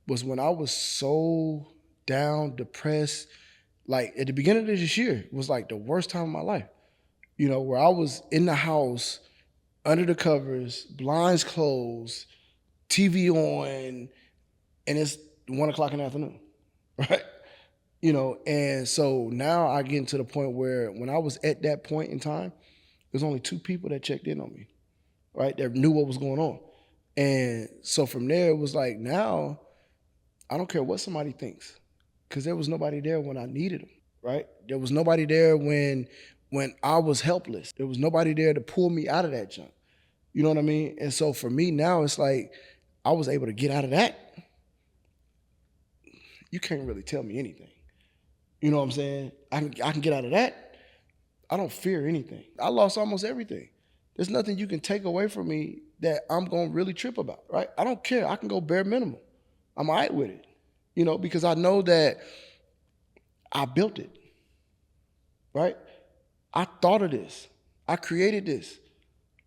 was when I was so down, depressed. Like at the beginning of this year was like the worst time of my life. Where I was in the house, under the covers, blinds closed, TV on, and it's 1 o'clock in the afternoon, right? And so now I get to the point where when I was at that point in time, there's only 2 people that checked in on me, right? That knew what was going on. And so from there, it was like, now I don't care what somebody thinks, because there was nobody there when I needed them, right? There was nobody there when I was helpless. There was nobody there to pull me out of that junk. You know what I mean? And so for me now, it's like I was able to get out of that. You can't really tell me anything. You know what I'm saying? I can get out of that. I don't fear anything. I lost almost everything. There's nothing you can take away from me that I'm going to really trip about, right? I don't care. I can go bare minimum. I'm all right with it, because I know that I built it, right? I thought of this. I created this.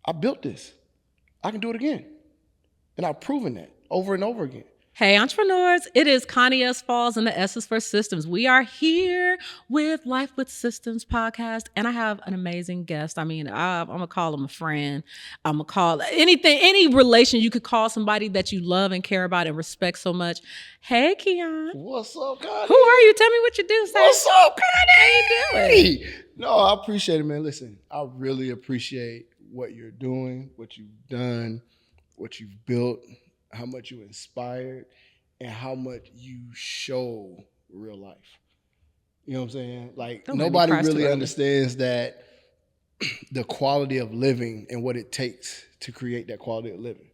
I built this. I can do it again. And I've proven that over and over again. Hey, entrepreneurs, it is Connie S Falls and the S is for Systems. We are here with Life with Systems podcast, and I have an amazing guest. I mean, I'm going to call him a friend. I'm going to call any relation you could call somebody that you love and care about and respect so much. Hey, Keon. What's up, Connie? Who are you? Tell me what you do, sir. What's up, Connie? How you doing? No, I appreciate it, man. Listen, I really appreciate what you're doing, what you've done, what you've built, how much you inspired, and how much you show real life. You know what I'm saying? Like, nobody really understands that the quality of living and what it takes to create that quality of living,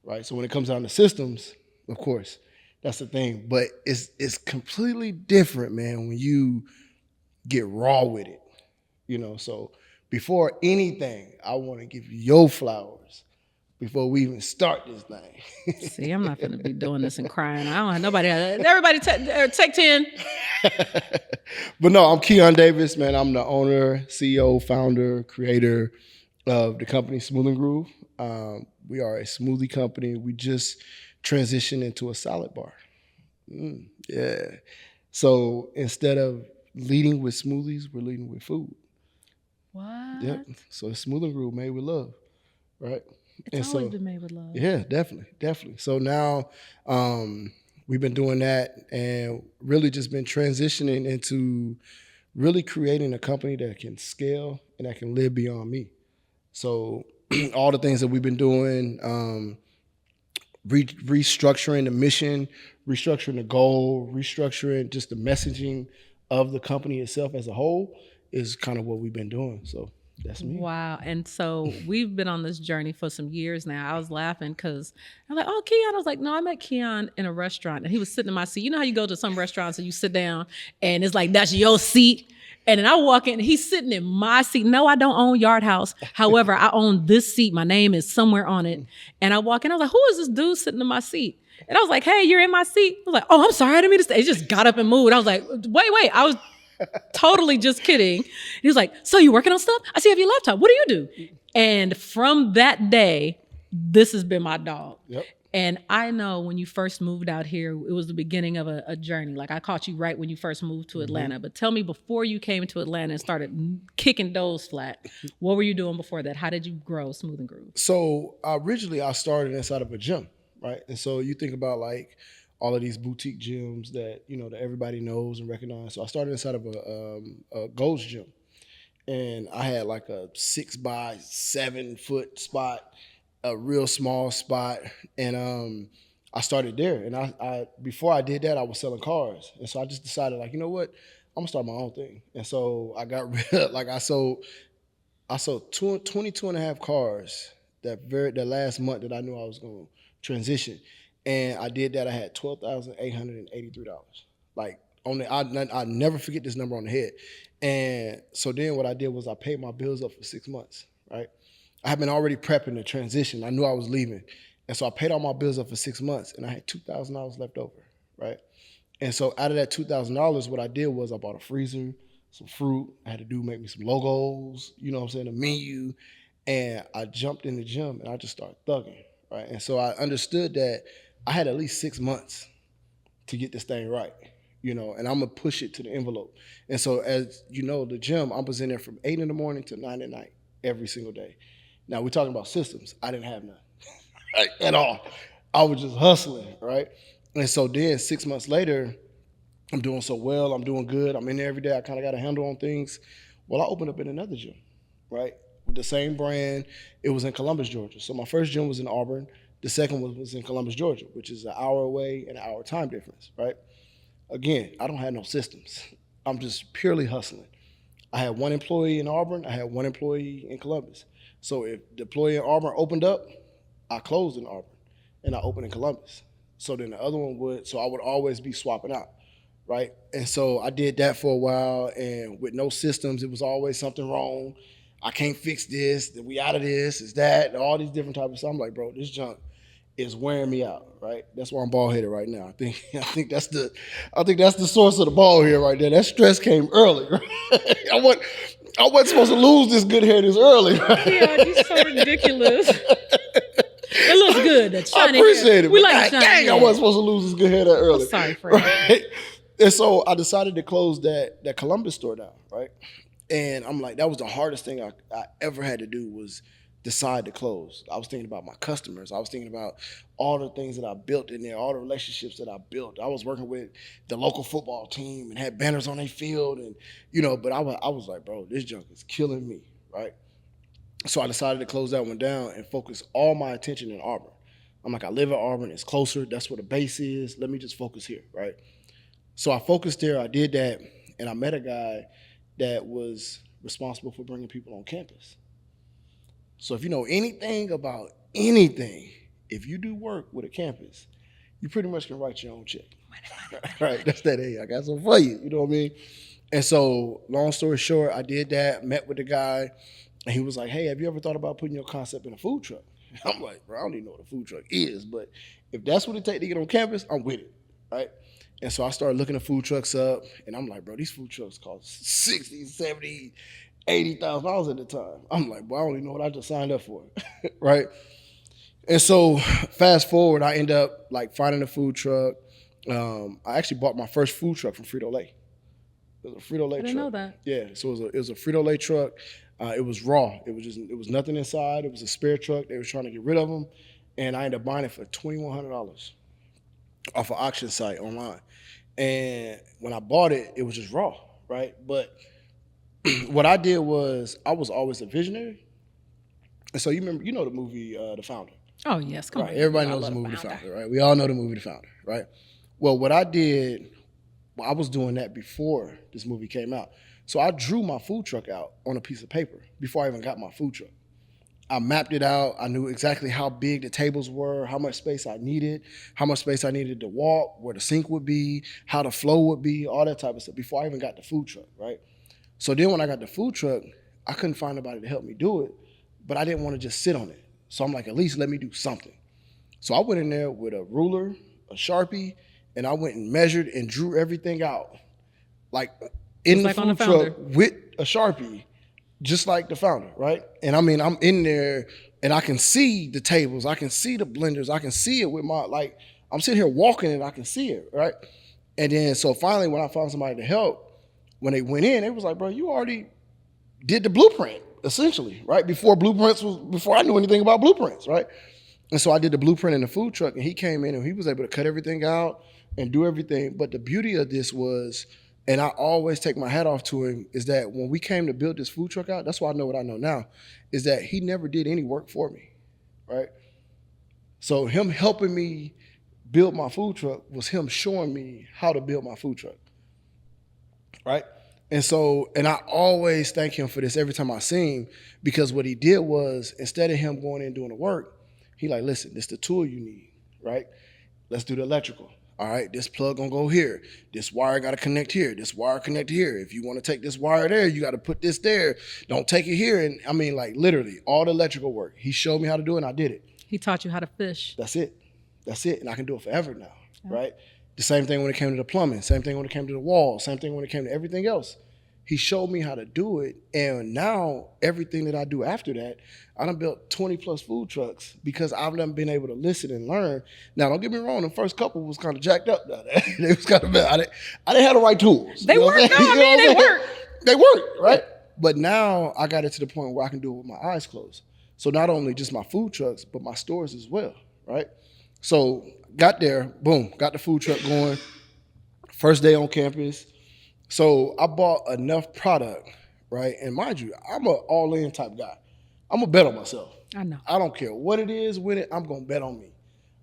right? So when it comes down to systems, of course, that's the thing. But it's completely different, man, when you get raw with it. So before anything, I want to give you your flowers before we even start this thing. See, I'm not going to be doing this and crying. I don't have nobody. Everybody take 10. But no, I'm Keon Davis, man. I'm the owner, CEO, founder, creator of the company Smooth and Groove. We are a smoothie company. We just transitioned into a salad bar. Yeah. So instead of leading with smoothies, we're leading with food. What? Yep. So it's Smooth and Groove, made with love, right? It's always been made with love. Yeah, definitely. So now we've been doing that and really just been transitioning into really creating a company that can scale and that can live beyond me. So all the things that we've been doing, restructuring the mission, restructuring the goal, restructuring just the messaging of the company itself as a whole is kind of what we've been doing. So that's me. Wow. And so we've been on this journey for some years now. I was laughing because I'm like, oh, Keon. I was like, no, I met Keon in a restaurant and he was sitting in my seat. You know how you go to some restaurants and you sit down and it's like, that's your seat. And then I walk in and he's sitting in my seat. No, I don't own Yard House. However, I own this seat. My name is somewhere on it. And I walk in, I was like, who is this dude sitting in my seat? And I was like, hey, you're in my seat. I was like, oh, I'm sorry. I didn't mean to stay. He just got up and moved. I was like, wait. I was totally just kidding. He was like, so you working on stuff? I see you have your laptop. What do you do? And from that day, this has been my dog. Yep. And I know when you first moved out here, it was the beginning of a journey. Like I caught you right when you first moved to Atlanta. Mm-hmm. But tell me, before you came to Atlanta and started kicking doors flat, what were you doing before that? How did you grow Smooth and Groove? So originally I started inside of a gym, right? And so you think about like all of these boutique gyms that, that everybody knows and recognizes. So I started inside of a Gold's gym. And I had like a 6x7 foot spot, a real small spot. And I started there. And I before I did that, I was selling cars. And so I just decided, like, you know what? I'm gonna start my own thing. And so I got rid of, like, I sold 22 and a half cars that last month that I knew I was gonna transition. And I did that. I had $12,883. Like, I never forget this number on the head. And so then what I did was I paid my bills up for 6 months, right? I had been already prepping the transition. I knew I was leaving. And so I paid all my bills up for 6 months and I had $2,000 left over, right? And so out of that $2,000, what I did was I bought a freezer, some fruit. I had to make me some logos, you know what I'm saying, a menu. And I jumped in the gym and I just started thugging, right? And so I understood that I had at least 6 months to get this thing right, and I'm going to push it to the envelope. And so, as you know, the gym, I was in there from 8 in the morning to 9 at night every single day. Now, we're talking about systems. I didn't have none at all. I was just hustling, right? And so then 6 months later, I'm doing so well. I'm doing good. I'm in there every day. I kind of got a handle on things. Well, I opened up in another gym, right? With the same brand. It was in Columbus, Georgia. So my first gym was in Auburn. The second one was in Columbus, Georgia, which is an hour away and an hour time difference, right? Again, I don't have no systems. I'm just purely hustling. I had one employee in Auburn. I had one employee in Columbus. So if the employee in Auburn opened up, I closed in Auburn and I opened in Columbus. So then the other one would, so I would always be swapping out, right? And so I did that for a while, and with no systems, it was always something wrong. I can't fix this, we out of this, is that, all these different types of stuff. I'm like, bro, this junk is wearing me out, right? That's why I'm bald headed right now. I think that's the source of the bald here right there. That stress came early, right? I wasn't supposed to lose this good hair this early, right? Yeah, you're so ridiculous. It looks good. That I shiny appreciate hair. it. We But like shiny dang, hair. I wasn't supposed to lose this good hair that early. I'm sorry, Fred. Right? And so I decided to close that Columbus store down, right? And I'm like, that was the hardest thing I ever had to do, was decide to close. I was thinking about my customers. I was thinking about all the things that I built in there, all the relationships that I built. I was working with the local football team and had banners on their field, and but I was like, bro, this junk is killing me, right? So I decided to close that one down and focus all my attention in Auburn. I'm like, I live in Auburn, it's closer, that's where the base is. Let me just focus here, right? So I focused there, I did that, and I met a guy that was responsible for bringing people on campus. So if you know anything about anything, if you do work with a campus, you pretty much can write your own check. Right? That's that. Hey, I got something for you. You know what I mean? And so, long story short, I did that, met with the guy, and he was like, hey, have you ever thought about putting your concept in a food truck? I'm like, bro, I don't even know what a food truck is, but if that's what it takes to get on campus, I'm with it, right? And so I started looking at food trucks up, and I'm like, bro, these food trucks cost $60,000, $70,000, $80,000 at the time. I'm like, bro, I don't even know what I just signed up for, right? And so fast forward, I end up like finding a food truck. I actually bought my first food truck from Frito-Lay. It was a Frito-Lay truck. I didn't know that. Yeah, so it was a Frito-Lay truck. It was raw. It was nothing inside. It was a spare truck. They were trying to get rid of them, and I ended up buying it for $2,100 off an auction site online. And when I bought it, it was just raw, right? But what I did was, I was always a visionary. And so you know the movie The Founder. Oh, yes. Come Right. on. Everybody I knows the love movie The Founder. Founder, right? We all know the movie The Founder, right? Well, what I did, I was doing that before this movie came out. So I drew my food truck out on a piece of paper before I even got my food truck. I mapped it out. I knew exactly how big the tables were, how much space I needed, how much space I needed to walk, where the sink would be, how the flow would be, all that type of stuff before I even got the food truck, right? So then when I got the food truck, I couldn't find nobody to help me do it, but I didn't want to just sit on it. So I'm like, at least let me do something. So I went in there with a ruler, a Sharpie, and I went and measured and drew everything out, like in the food truck with a Sharpie, just like the Founder, right? And I mean, I'm in there and I can see the tables, I can see the blenders, I can see it with my, like, I'm sitting here walking and I can see it, right? And then, so finally, when I found somebody to help, when they went in, it was like, bro, you already did the blueprint, essentially, right? Before I knew anything about blueprints, right? And so I did the blueprint in the food truck, and he came in and he was able to cut everything out and do everything. But the beauty of this was, and I always take my hat off to him, is that when we came to build this food truck out, that's why I know what I know now, is that he never did any work for me, right? So him helping me build my food truck was him showing me how to build my food truck, right? And so, and I always thank him for this every time I see him, because what he did was, instead of him going in and doing the work, he like, listen, this is the tool you need, right? Let's do the electrical. All right, this plug gonna go here. This wire gotta connect here. This wire connect here. If you wanna take this wire there, you gotta put this there. Don't take it here. And I mean, like, literally all the electrical work. He showed me how to do it and I did it. He taught you how to fish. That's it. And I can do it forever now, right? The same thing when it came to the plumbing. Same thing when it came to the wall. Same thing when it came to everything else. He showed me how to do it. And now everything that I do after that, I done built 20 plus food trucks because I've done been able to listen and learn. Now, don't get me wrong, the first couple was kind of jacked up down there. They was kind of bad. I didn't have the right tools. They work. No, I mean, they work. They work, right? But now I got it to the point where I can do it with my eyes closed. So not only just my food trucks, but my stores as well, right? So got there, boom, got the food truck going. First day on campus. So I bought enough product, right? And mind you, I'm an all-in type guy. I'm going to bet on myself. I know. I don't care what it is with it. I'm going to bet on me.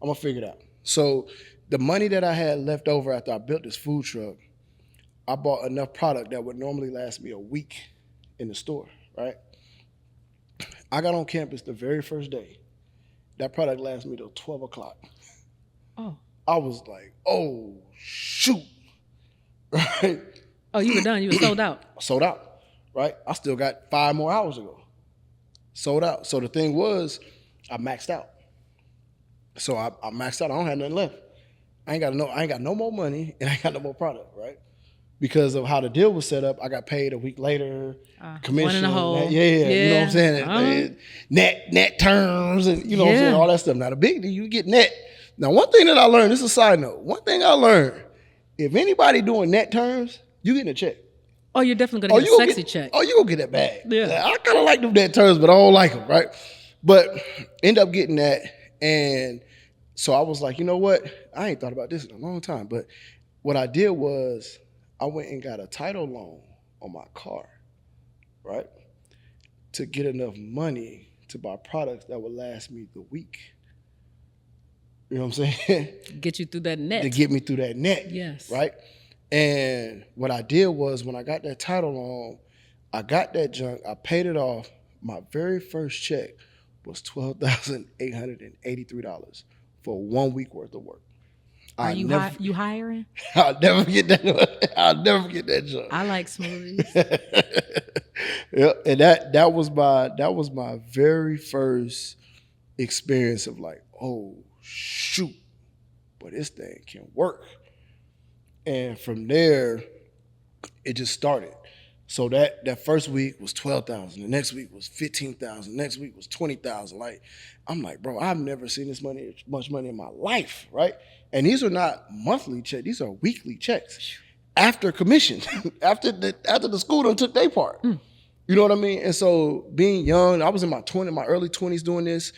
I'm going to figure it out. So the money that I had left over after I built this food truck, I bought enough product that would normally last me a week in the store, right? I got on campus the very first day. That product lasted me till 12 o'clock. Oh. I was like, oh, shoot. Right? Oh, you were done. You were sold out. Sold out, right? I still got 5 more hours to go. Sold out. So the thing was, I maxed out. So I maxed out. I don't have nothing left. I ain't got no more money, and I ain't got no more product, right? Because of how the deal was set up, I got paid a week later. Commission, one in a hole. Yeah, you know what I'm saying? Net terms, and you know what I'm saying, all that stuff. Now the big deal, you get net. Now one thing that I learned, this is a side note. One thing I learned, if anybody doing net terms, you getting a check. Oh, you're definitely gonna get a sexy check. Oh, you gonna get that bag. Yeah. I kind of like them net terms, but I don't like them, right? But end up getting that, and so I was like, you know what? I ain't thought about this in a long time, but what I did was I went and got a title loan on my car, right? To get enough money to buy products that would last me the week. You know what I'm saying? Get you through that net. To get me through that net. Yes. Right? And what I did was when I got that title loan, I got that junk, I paid it off. My very first check was $12,883 for 1 week worth of work. Are you hiring? I'll never forget that. I'll never forget that junk. I like smoothies. Yep, and that was my very first experience of like, oh shoot, but this thing can work. And from there, it just started. So that first week was $12,000. The next week was $15,000. Next week was $20,000. Like, I'm like, bro, I've never seen this much money in my life, right? And these are not monthly checks; these are weekly checks. After commission, after the school done took their part. You know what I mean? And so being young, I was in my early 20s doing this,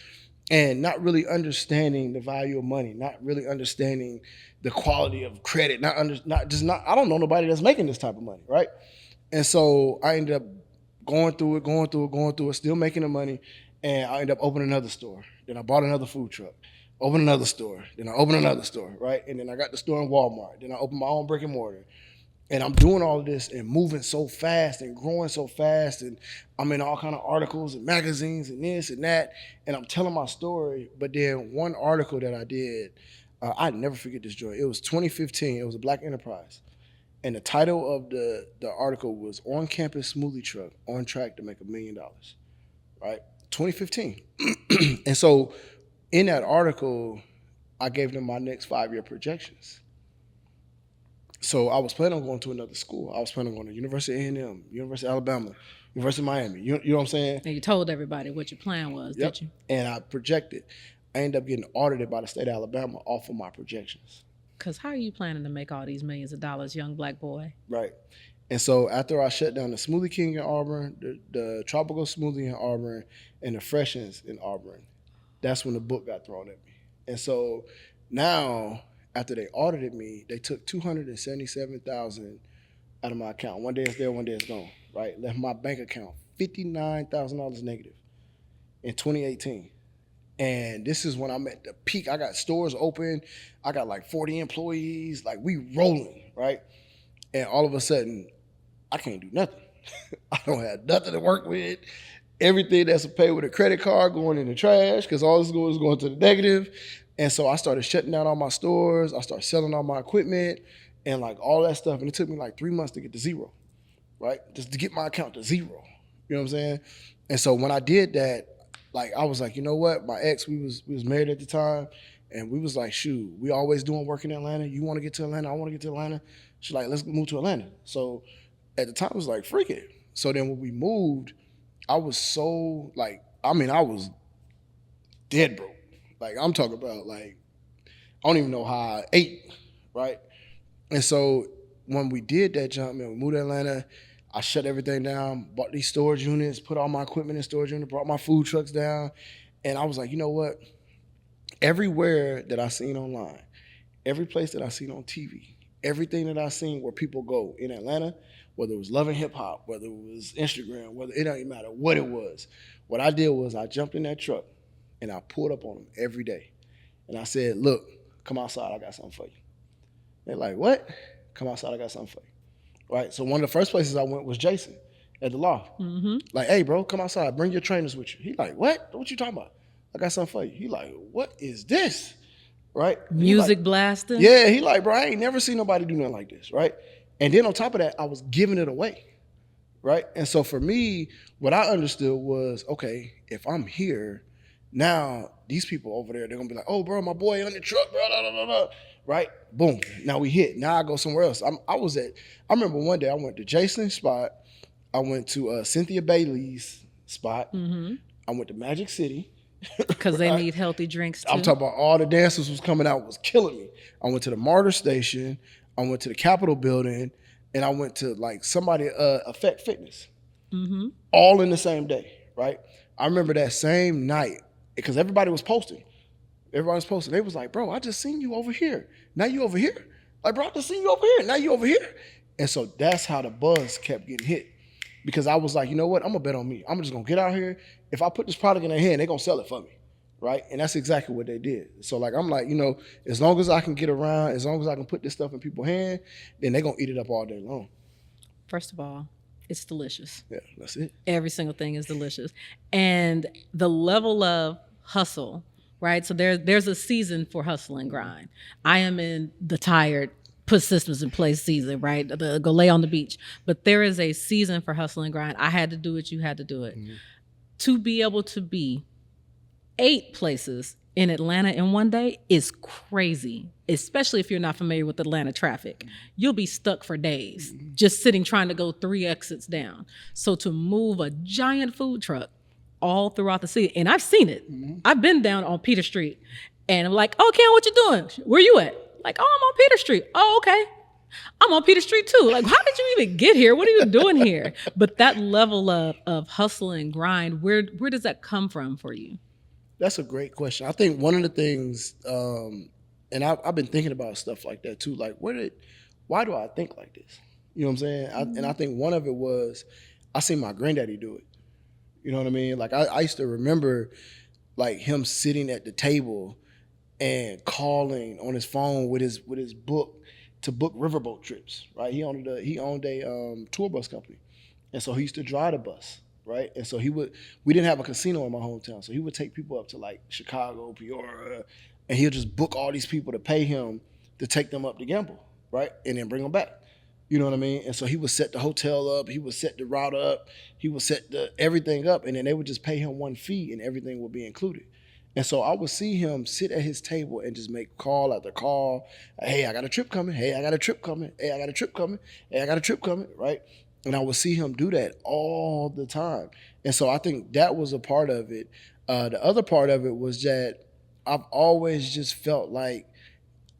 and not really understanding the value of money, not really understanding the quality of credit, I don't know nobody that's making this type of money, right? And so I ended up going through it, still making the money, and I ended up opening another store. Then I bought another food truck, opened another store, then I opened another store, right? And then I got the store in Walmart. Then I opened my own brick and mortar. And I'm doing all of this and moving so fast and growing so fast, and I'm in all kind of articles and magazines and this and that, and I'm telling my story. But then one article that I did, I'd never forget this, Joy. It was 2015. It was a Black enterprise. And the title of the article was On Campus Smoothie Truck on Track to Make $1 million, right? 2015. And so in that article, I gave them my next 5-year projections. So I was planning on going to another school. I was planning on going to University of A&M, University of Alabama, University of Miami. You know what I'm saying? And you told everybody what your plan was, did you? And I projected. I ended up getting audited by the state of Alabama off of my projections. Because how are you planning to make all these millions of dollars, young Black boy? Right. And so after I shut down the Smoothie King in Auburn, the Tropical Smoothie in Auburn, and the Freshens in Auburn, that's when the book got thrown at me. And so now, after they audited me, they took $277,000 out of my account. One day it's there, one day it's gone, right? Left my bank account $59,000 negative in 2018. And this is when I'm at the peak. I got stores open. I got like 40 employees. Like, we rolling, right? And all of a sudden, I can't do nothing. I don't have nothing to work with. Everything that's paid with a credit card going in the trash because all this is going to the negative. And so I started shutting down all my stores. I started selling all my equipment and like all that stuff. And it took me like 3 months to get to zero, right? Just to get my account to zero. You know what I'm saying? And so when I did that, like, I was like, you know what? My ex, we was married at the time, and we was like, shoot, we always doing work in Atlanta. You want to get to Atlanta? I want to get to Atlanta. She's like, let's move to Atlanta. So at the time, it was like, freak it. So then when we moved, I was so like, I mean, I was dead broke. Like, I'm talking about, like, I don't even know how I ate, right? And so when we did that jump, man, we moved to Atlanta, I shut everything down, bought these storage units, put all my equipment in storage units, brought my food trucks down. And I was like, you know what? Everywhere that I seen online, every place that I seen on TV, everything that I seen where people go in Atlanta, whether it was Love and Hip Hop, whether it was Instagram, whether it don't even matter what it was. What I did was I jumped in that truck and I pulled up on them every day. And I said, look, come outside, I got something for you. They're like, what? Come outside, I got something for you. Right? So one of the first places I went was Jason at the loft. Mm-hmm. Like, hey, bro, come outside, bring your trainers with you. He like, what? What you talking about? I got something for you. He like, what is this? Right? Music like, blasting. Yeah, he like, bro, I ain't never seen nobody do nothing like this, right? And then on top of that, I was giving it away, right? And so for me, what I understood was, okay, if I'm here, now these people over there, they're gonna be like, oh, bro, my boy on the truck, bro, blah, blah, blah, blah. Right? Boom. Now we hit. Now I go somewhere else. I remember one day I went to Jason's spot. I went to Cynthia Bailey's spot. Mm-hmm. I went to Magic City. Because they need healthy drinks too. I'm talking about all the dancers was coming out, was killing me. I went to the MARTA station, I went to the Capitol building, and I went to like somebody, Effect Fitness. Mm-hmm. All in the same day, right? I remember that same night, because everybody was posting. Everybody was posting. They was like, bro, I just seen you over here. Now you over here. Like, bro, I just seen you over here. Now you over here. And so that's how the buzz kept getting hit. Because I was like, you know what? I'm going to bet on me. I'm just going to get out here. If I put this product in their hand, they're going to sell it for me, right? And that's exactly what they did. So, like, I'm like, you know, as long as I can get around, as long as I can put this stuff in people's hands, then they're going to eat it up all day long. First of all, it's delicious. Yeah, that's it. Every single thing is delicious. And the level of hustle, right? So there's a season for hustle and grind. I am in the tired, put systems in place season, right? Go lay on the beach. But there is a season for hustle and grind. I had to do it. You had to do it. Mm-hmm. To be able to be 8 places in Atlanta in one day is crazy, especially if you're not familiar with Atlanta traffic. You'll be stuck for days just sitting trying to go 3 exits down. So to move a giant food truck all throughout the city, and I've seen it. Mm-hmm. I've been down on Peter Street, and I'm like, oh, Keon, what you doing? Where you at? Like, oh, I'm on Peter Street. Oh, okay. I'm on Peter Street too. Like, how did you even get here? What are you doing here? But that level of hustle and grind, where does that come from for you? That's a great question. I think one of the things, and I've been thinking about stuff like that too. Like, why do I think like this? You know what I'm saying? And I think one of it was I seen my granddaddy do it. You know what I mean? Like, I used to remember like him sitting at the table and calling on his phone with his book to book riverboat trips. Right? He owned a tour bus company, and so he used to drive the bus. Right. And so we didn't have a casino in my hometown. So he would take people up to like Chicago, Peoria, and he'll just book all these people to pay him to take them up to gamble. Right. And then bring them back. You know what I mean? And so he would set the hotel up. He would set the route up. He would set everything up. And then they would just pay him one fee and everything would be included. And so I would see him sit at his table and just make call after call. Hey, I got a trip coming. Hey, I got a trip coming. Hey, I got a trip coming. Hey, I got a trip coming. Right. And I would see him do that all the time. And so I think that was a part of it. The other part of it was that I've always just felt like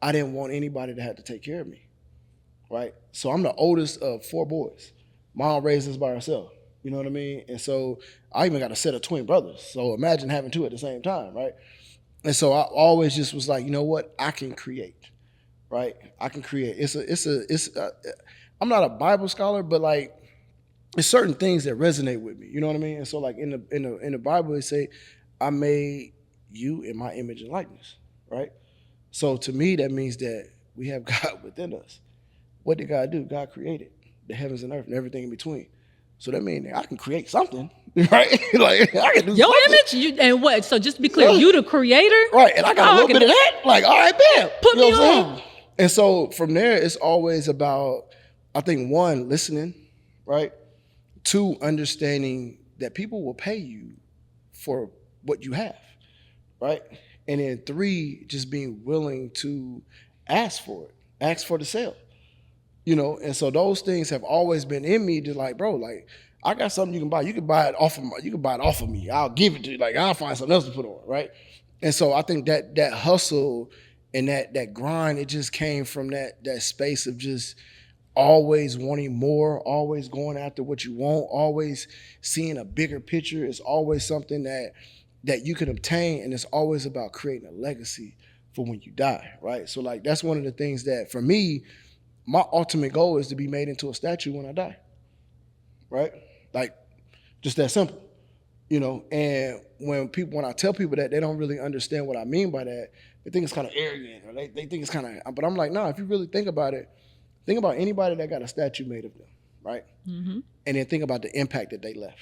I didn't want anybody to have to take care of me, right? So I'm the oldest of 4 boys. Mom raised us by herself, you know what I mean? And so I even got a set of twin brothers. So imagine having 2 at the same time, right? And so I always just was like, you know what? I can create, right? I can create. I'm not a Bible scholar, but like there's certain things that resonate with me. You know what I mean? And so like in the Bible, it say, I made you in my image and likeness, right? So to me, that means that we have God within us. What did God do? God created the heavens and earth and everything in between. So that means that I can create something, right? Like I can do your something. image, and what? So just to be clear, you the creator, right? And I got a little bit of that. Like, all right, bam, put me on. And so from there, it's always about, I think, 1, listening, right? 2, understanding that people will pay you for what you have, right? And then 3, just being willing to ask for it, ask for the sale. you know. And so those things have always been in me. Just like, bro, like I got something you can buy. You can buy it off of me. I'll give it to you. Like I'll find something else to put on, right? And so I think that hustle and that grind, it just came from that space of just always wanting more, always going after what you want, always seeing a bigger picture. It's always something that you can obtain, and it's always about creating a legacy for when you die, right? So like that's one of the things that for me, my ultimate goal is to be made into a statue when I die, right? Like just that simple, you know. And when I tell people that, they don't really understand what I mean by that. They think it's kind of arrogant, or they think it's kind of, but I'm like, no, if you really think about it, think about anybody that got a statue made of them, right? Mm-hmm. And then think about the impact that they left.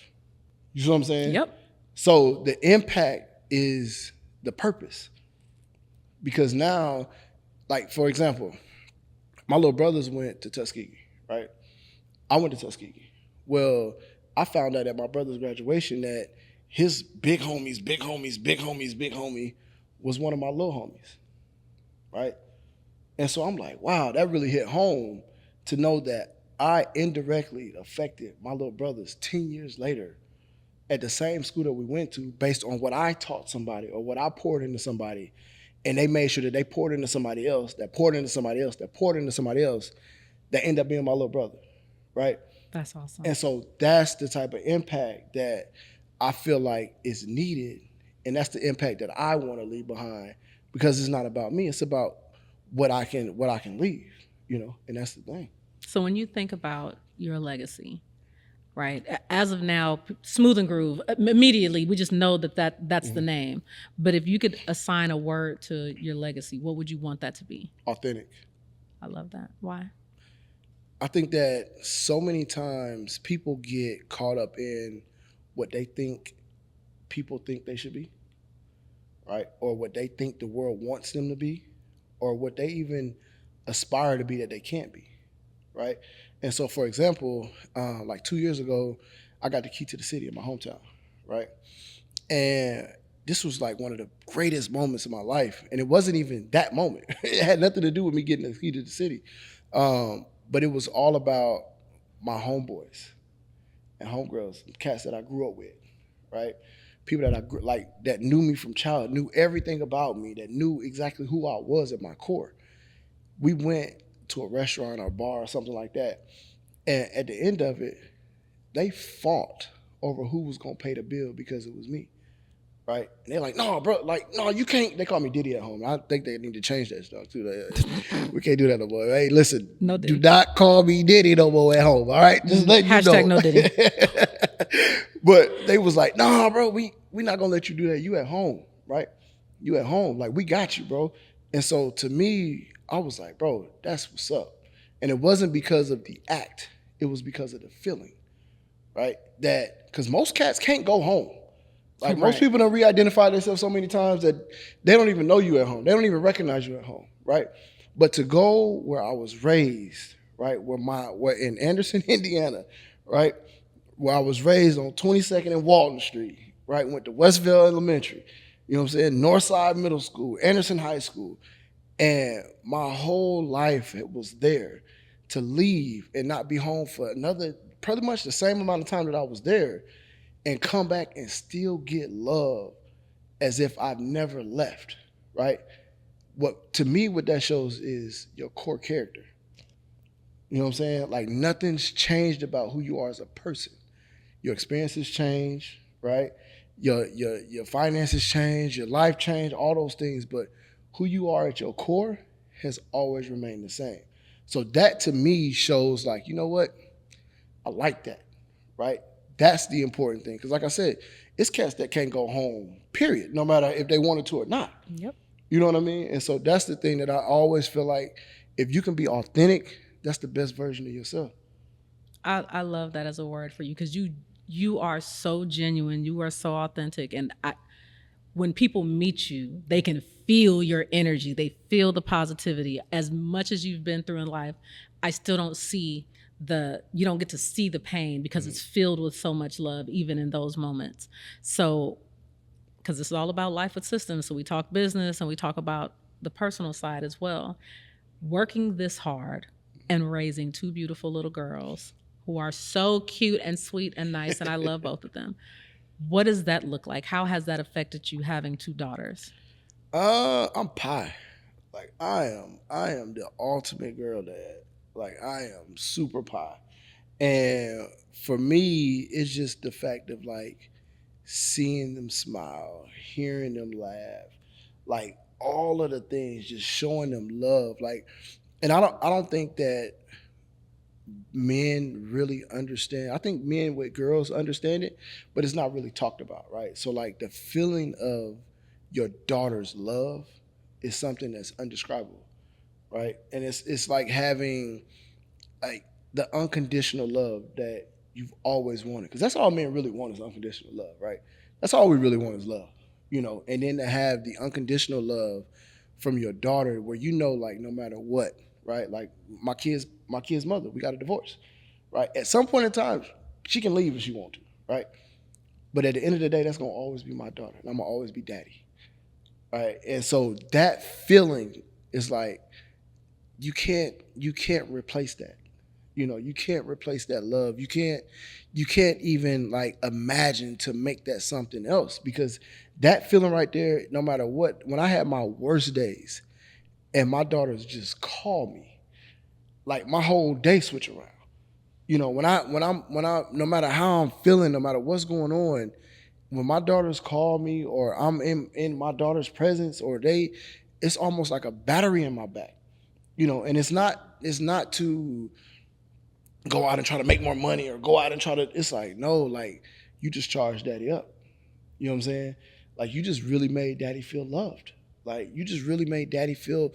You see what I'm saying? Yep. So the impact is the purpose. Because now, like for example, my little brothers went to Tuskegee, right? I went to Tuskegee. Well, I found out at my brother's graduation that his big homie was one of my little homies, right? And so I'm like, wow, that really hit home to know that I indirectly affected my little brothers 10 years later at the same school that we went to based on what I taught somebody or what I poured into somebody. And they made sure that they poured into somebody else, that poured into somebody else, that poured into somebody else, that ended up being my little brother, right? That's awesome. And so that's the type of impact that I feel like is needed. And that's the impact that I want to leave behind, because it's not about me. It's about what I can leave, you know, and that's the thing. So when you think about your legacy, right, as of now, Smooth and Groove, immediately we just know that's mm-hmm. the name. But if you could assign a word to your legacy, what would you want that to be? Authentic. I love that. Why? I think that so many times people get caught up in what they think people think they should be, right? Or what they think the world wants them to be, or what they even aspire to be that they can't be, right? And so, for example, like 2 years ago, I got the key to the city in my hometown, right? And this was like one of the greatest moments of my life. And it wasn't even that moment. It had nothing to do with me getting the key to the city. But it was all about my homeboys and homegirls, cats that I grew up with, right? People that that knew me from childhood, knew everything about me, that knew exactly who I was at my core. We went to a restaurant or a bar or something like that, and at the end of it, they fought over who was gonna pay the bill because it was me, right? And they're like, no, bro, like, no, you can't. They call me Diddy at home. I think they need to change that stuff too. We can't do that no more. Hey, listen, no do not call me Diddy no more at home, all right? Just let you know. Hashtag no Diddy. But they was like, nah, bro, we not gonna let you do that. You at home, right? You at home. Like, we got you, bro. And so to me, I was like, bro, that's what's up. And it wasn't because of the act. It was because of the feeling, right? That, because most cats can't go home. Like, right. Most people don't re-identify themselves so many times that they don't even know you at home. They don't even recognize you at home, right? But to go where I was raised, right, where in Anderson, Indiana, right, where I was raised on 22nd and Walton Street, right, went to Westville Elementary, you know what I'm saying, Northside Middle School, Anderson High School, and my whole life it was there. To leave and not be home for another, pretty much the same amount of time that I was there, and come back and still get love as if I've never left, right? To me, what that shows is your core character. You know what I'm saying? Like, nothing's changed about who you are as a person. Your experiences change, right? Your finances change, your life change, all those things, but who you are at your core has always remained the same. So that to me shows, like, you know what? I like that, right? That's the important thing. Because like I said, it's cats that can't go home, period, no matter if they wanted to or not. Yep. You know what I mean? And so that's the thing that I always feel like, if you can be authentic, that's the best version of yourself. I love that as a word for you, because you are so genuine. You are so authentic. And when people meet you, they can feel your energy. They feel the positivity. As much as you've been through in life, I still don't see you don't get to see the pain, because it's filled with so much love, even in those moments. So, because it's all about life with systems. So we talk business and we talk about the personal side as well. Working this hard, and raising two beautiful little girls who are so cute and sweet and nice, and I love both of them. What does that look like? How has that affected you having two daughters? I'm pie. Like I am the ultimate girl dad. Like I am super pie. And for me, it's just the fact of like seeing them smile, hearing them laugh, like all of the things, just showing them love. Like, and I don't think that men really understand. I think men with girls understand it, but it's not really talked about, right? So like the feeling of your daughter's love is something that's undescribable, right? And it's like having like the unconditional love that you've always wanted, because that's all men really want is unconditional love, right? That's all we really want is love, you know. And then to have the unconditional love from your daughter, where you know, like no matter what, right? Like my kid's mother, we got a divorce, right? At some point in time, she can leave if she wants to, right? But at the end of the day, that's gonna always be my daughter, and I'm gonna always be daddy, right? And so that feeling is like you can't replace that. You know, you can't replace that love. You can't even like imagine to make that something else, because that feeling right there, no matter what, when I had my worst days and my daughters just call me, like my whole day switch around. You know, when I'm no matter how I'm feeling, no matter what's going on, when my daughters call me or I'm in my daughter's presence, or it's almost like a battery in my back. You know, and it's not to go out and try to make more money or go out and try to, it's like, no, like you just charged daddy up. You know what I'm saying? Like you just really made daddy feel loved. Like you just really made daddy feel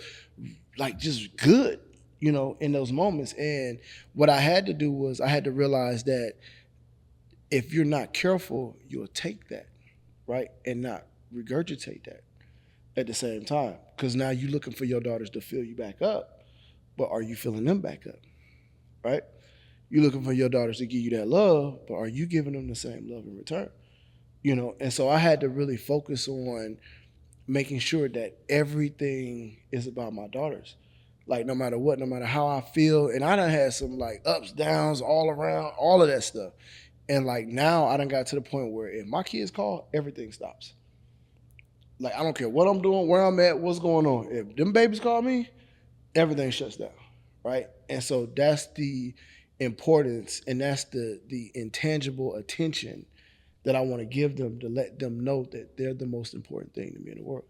like just good, you know, in those moments. And what I had to do was I had to realize that if you're not careful, you'll take that, right? And not regurgitate that at the same time. Because now you're looking for your daughters to fill you back up, but are you filling them back up, right? You're looking for your daughters to give you that love, but are you giving them the same love in return? You know, and so I had to really focus on making sure that everything is about my daughters. Like no matter what, no matter how I feel, and I done had some like ups, downs, all around, all of that stuff. And like now I done got to the point where if my kids call, everything stops. Like I don't care what I'm doing, where I'm at, what's going on. If them babies call me, everything shuts down, right? And so that's the importance, and that's the intangible attention that I want to give them, to let them know that they're the most important thing to me in the world.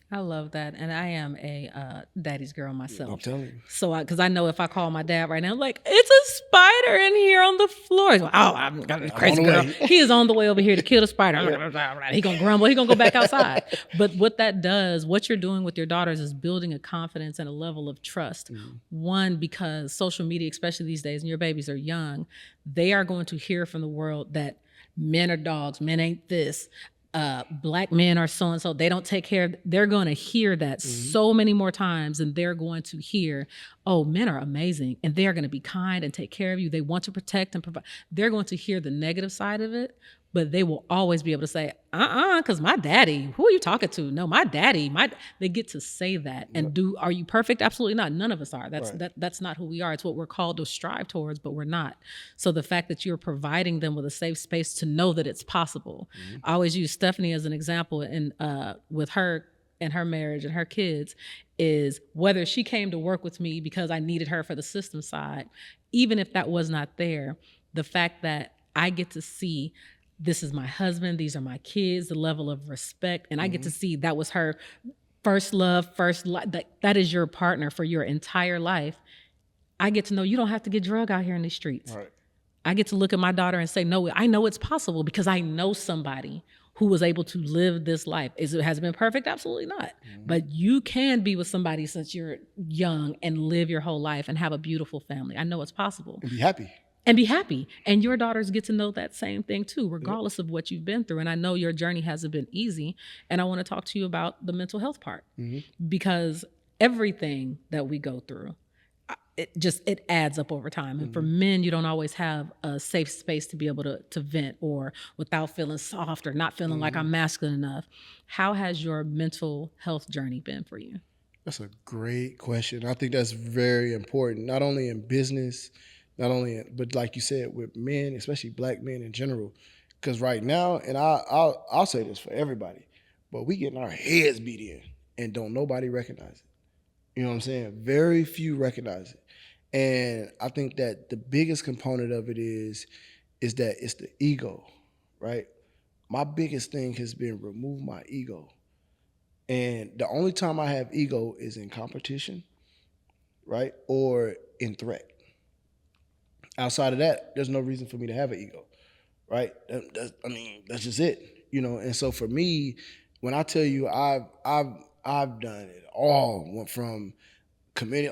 I love that. And I am a daddy's girl I'm myself. telling you. So, because I know if I call my dad right now, I'm like, it's a spider in here on the floor. He's like, oh, I'm a crazy girl. He is on the way over here to kill the spider. He going to grumble. He going to go back outside. But what that does, what you're doing with your daughters is building a confidence and a level of trust. Mm-hmm. One, because social media, especially these days, and your babies are young, they are going to hear from the world that men are dogs, men ain't this. Black men are so-and-so, they don't take care of, they're going to hear that so many more times, and they're going to hear, oh, men are amazing, and they're going to be kind and take care of you. They want to protect and provide. They're going to hear the negative side of it, but they will always be able to say, because my daddy, who are you talking to? No, my daddy, they get to say that. And are you perfect? Absolutely not. None of us are. That's not who we are. It's what we're called to strive towards, but we're not. So the fact that you're providing them with a safe space to know that it's possible. I always use Stephanie as an example, and with her and her marriage and her kids, is whether she came to work with me because I needed her for the system side, even if that was not there, the fact that I get to see this is my husband, these are my kids, the level of respect, and I get to see that was her first love, that is your partner for your entire life. I get to know you don't have to get drug out here in these streets. Right. I get to look at my daughter and say, no, I know it's possible because I know somebody who was able to live this life. Has it been perfect? Absolutely not. But you can be with somebody since you're young and live your whole life and have a beautiful family. I know it's possible. And be happy. And your daughters get to know that same thing too, regardless of what you've been through. And I know your journey hasn't been easy. And I want to talk to you about the mental health part, because everything that we go through, it adds up over time. And for men, you don't always have a safe space to be able to vent, or without feeling soft or not feeling like I'm masculine enough. How has your mental health journey been for you? That's a great question. I think that's very important, not only in business, but like you said, with men, especially black men in general. Because right now, and I'll say this for everybody, but we getting our heads beat in and don't nobody recognize it. You know what I'm saying? Very few recognize it. And I think that the biggest component of it is that it's the ego, right? My biggest thing has been remove my ego. And the only time I have ego is in competition, right? Or in threat. Outside of that, there's no reason for me to have an ego, right? That's just it, And so for me, when I tell you I've done it all, went from committing,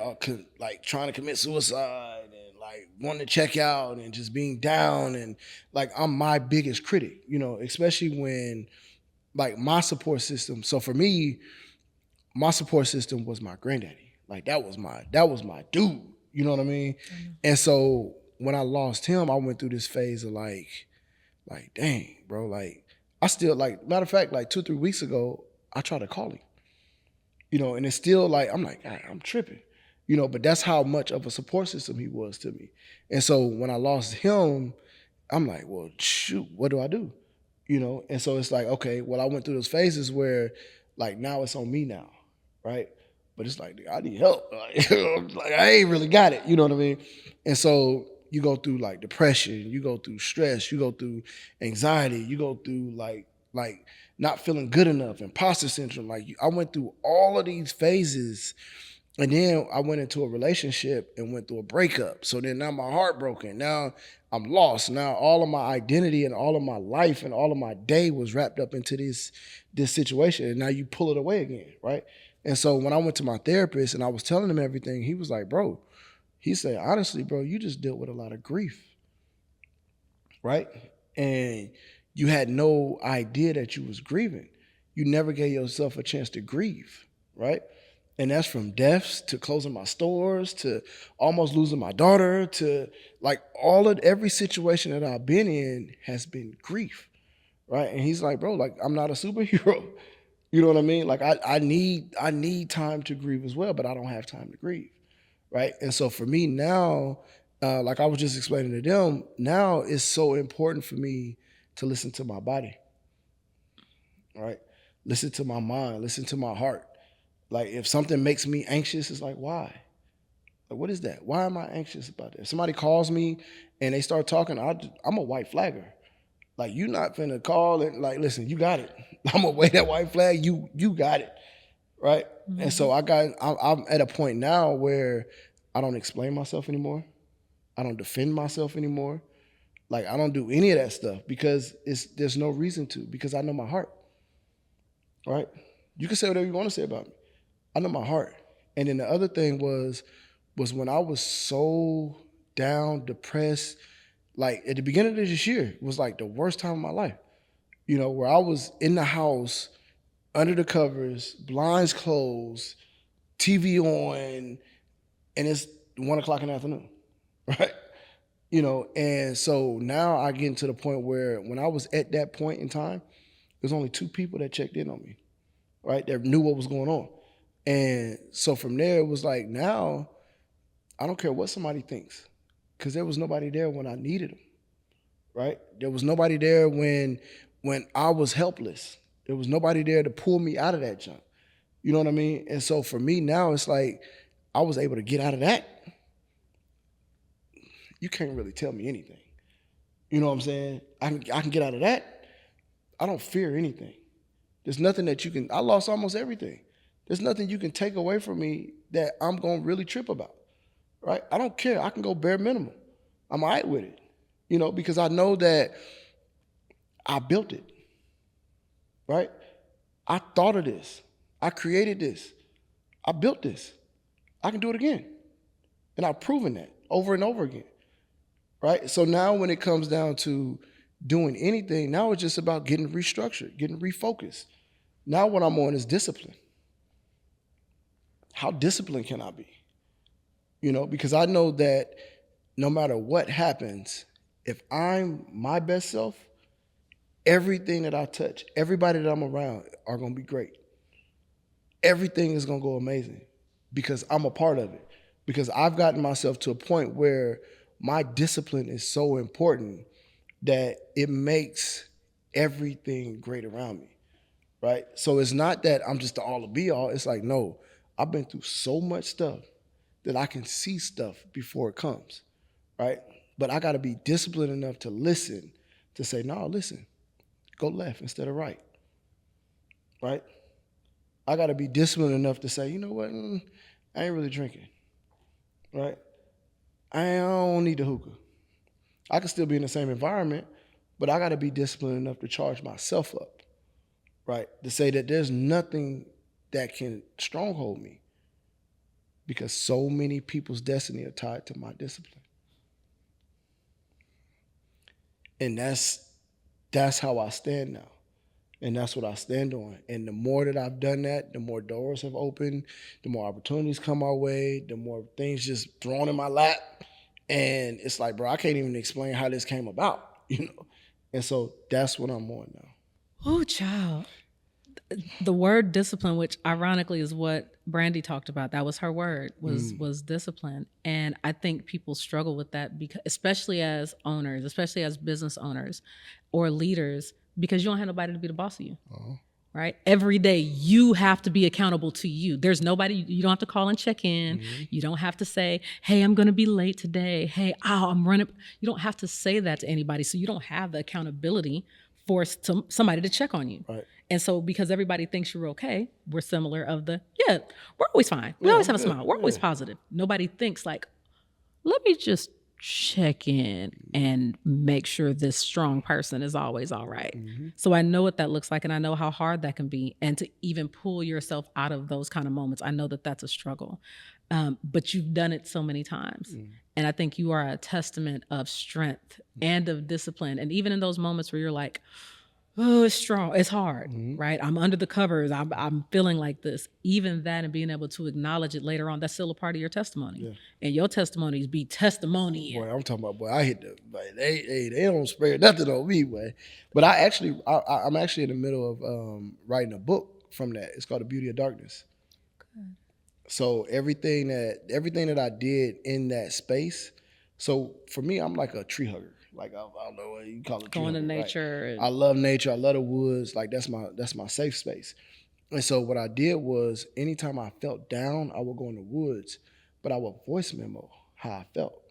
like trying to commit suicide and like wanting to check out and just being down and like I'm my biggest critic, especially when like my support system. So for me, my support system was my granddaddy. Like that was my dude. You know what I mean? And so when I lost him, I went through this phase of like, dang, bro, like I still like matter of fact, like 2 or 3 weeks ago, I tried to call him. And it's still like I'm like, I'm tripping. But that's how much of a support system he was to me. And so when I lost him, I'm like, well, shoot, what do I do? And so it's like, okay, well, I went through those phases where like now it's on me now, right? But it's like, I need help. Like I ain't really got it, you know what I mean? And so you go through like depression, you go through stress, you go through anxiety, you go through like not feeling good enough, imposter syndrome. Like I went through all of these phases. And then I went into a relationship and went through a breakup. So then now my heart broken. Now I'm lost. Now all of my identity and all of my life and all of my day was wrapped up into this situation. And now you pull it away again, right? And so when I went to my therapist and I was telling him everything, he was like, bro, he said, honestly, bro, you just dealt with a lot of grief, right? And you had no idea that you was grieving. You never gave yourself a chance to grieve, right? And that's from deaths to closing my stores to almost losing my daughter to like every situation that I've been in has been grief, right? And he's like, bro, like I'm not a superhero. You know what I mean? Like I need time to grieve as well, but I don't have time to grieve, right? And so for me now, like I was just explaining to them, now it's so important for me to listen to my body, right? Listen to my mind, listen to my heart. Like if something makes me anxious, it's like, why? Like, what is that? Why am I anxious about that? If somebody calls me and they start talking, I'm a white flagger. Like you not finna call and like, listen, you got it. I'm gonna wave that white flag. You got it, right? Mm-hmm. And so I'm at a point now where I don't explain myself anymore. I don't defend myself anymore. Like I don't do any of that stuff because there's no reason to because I know my heart, right? You can say whatever you want to say about me. I know my heart. And then the other thing was when I was so down, depressed, like at the beginning of this year was like the worst time of my life, where I was in the house, under the covers, blinds closed, TV on, and it's 1:00 in the afternoon, right? And so now I get to the point where when I was at that point in time, there's only 2 people that checked in on me, right? That knew what was going on. And so from there, it was like, now I don't care what somebody thinks because there was nobody there when I needed them, right? There was nobody there when I was helpless. There was nobody there to pull me out of that junk. You know what I mean? And so for me now, it's like I was able to get out of that. You can't really tell me anything. You know what I'm saying? I can get out of that. I don't fear anything. There's nothing that I lost almost everything. There's nothing you can take away from me that I'm going to really trip about, right? I don't care. I can go bare minimum. I'm all right with it, because I know that I built it, right? I thought of this. I created this. I built this. I can do it again. And I've proven that over and over again, right? So now when it comes down to doing anything, now it's just about getting restructured, getting refocused. Now what I'm on is discipline. How disciplined can I be? Because I know that no matter what happens, if I'm my best self, everything that I touch, everybody that I'm around are going to be great. everything is going to go amazing because I'm a part of it. Because I've gotten myself to a point where my discipline is so important that it makes everything great around me, right? So it's not that I'm just the all to be all. It's like, no, I've been through so much stuff that I can see stuff before it comes, right? But I got to be disciplined enough to listen, to say, no, listen, go left instead of right, right? I got to be disciplined enough to say, you know what, I ain't really drinking, right? I don't need the hookah. I can still be in the same environment, but I got to be disciplined enough to charge myself up, right? To say that there's nothing that can stronghold me because so many people's destiny are tied to my discipline. And that's how I stand now. And that's what I stand on. And the more that I've done that, the more doors have opened, the more opportunities come our way, the more things just thrown in my lap. And it's like, bro, I can't even explain how this came about, you know? And so that's what I'm on now. Oh, child. The word discipline, which ironically is what Brandy talked about, that was her word, was discipline. And I think people struggle with that, because especially as owners, especially as business owners or leaders, because you don't have nobody to be the boss of you. Right? Every day you have to be accountable to you. There's nobody, you don't have to call and check in. You don't have to say, hey, I'm going to be late today. Hey, I'm running. You don't have to say that to anybody. So you don't have the accountability for somebody to check on you. Right. And so because everybody thinks you're okay, we're similar of we're always fine. We always have a smile. We're always positive. Nobody thinks like, let me just check in and make sure this strong person is always all right. So I know what that looks like, and I know how hard that can be. And to even pull yourself out of those kind of moments, I know that that's a struggle. But you've done it so many times. And I think you are a testament of strength and of discipline. And even in those moments where you're like, oh, it's strong, it's hard, right? I'm under the covers, I'm feeling like this. Even that, and being able to acknowledge it later on, that's still a part of your testimony. Yeah. And your testimonies be testimony. Boy, I'm talking about, boy, I hit the, like, they don't spare nothing on me, boy. But I'm actually in the middle of writing a book from that. It's called The Beauty of Darkness. Good. So everything that I did in that space, so for me, I'm like a tree hugger. Like I don't know what you call it. Going to nature. Right? I love nature. I love the woods. Like that's my safe space. And so what I did was, anytime I felt down, I would go in the woods, but I would voice memo how I felt.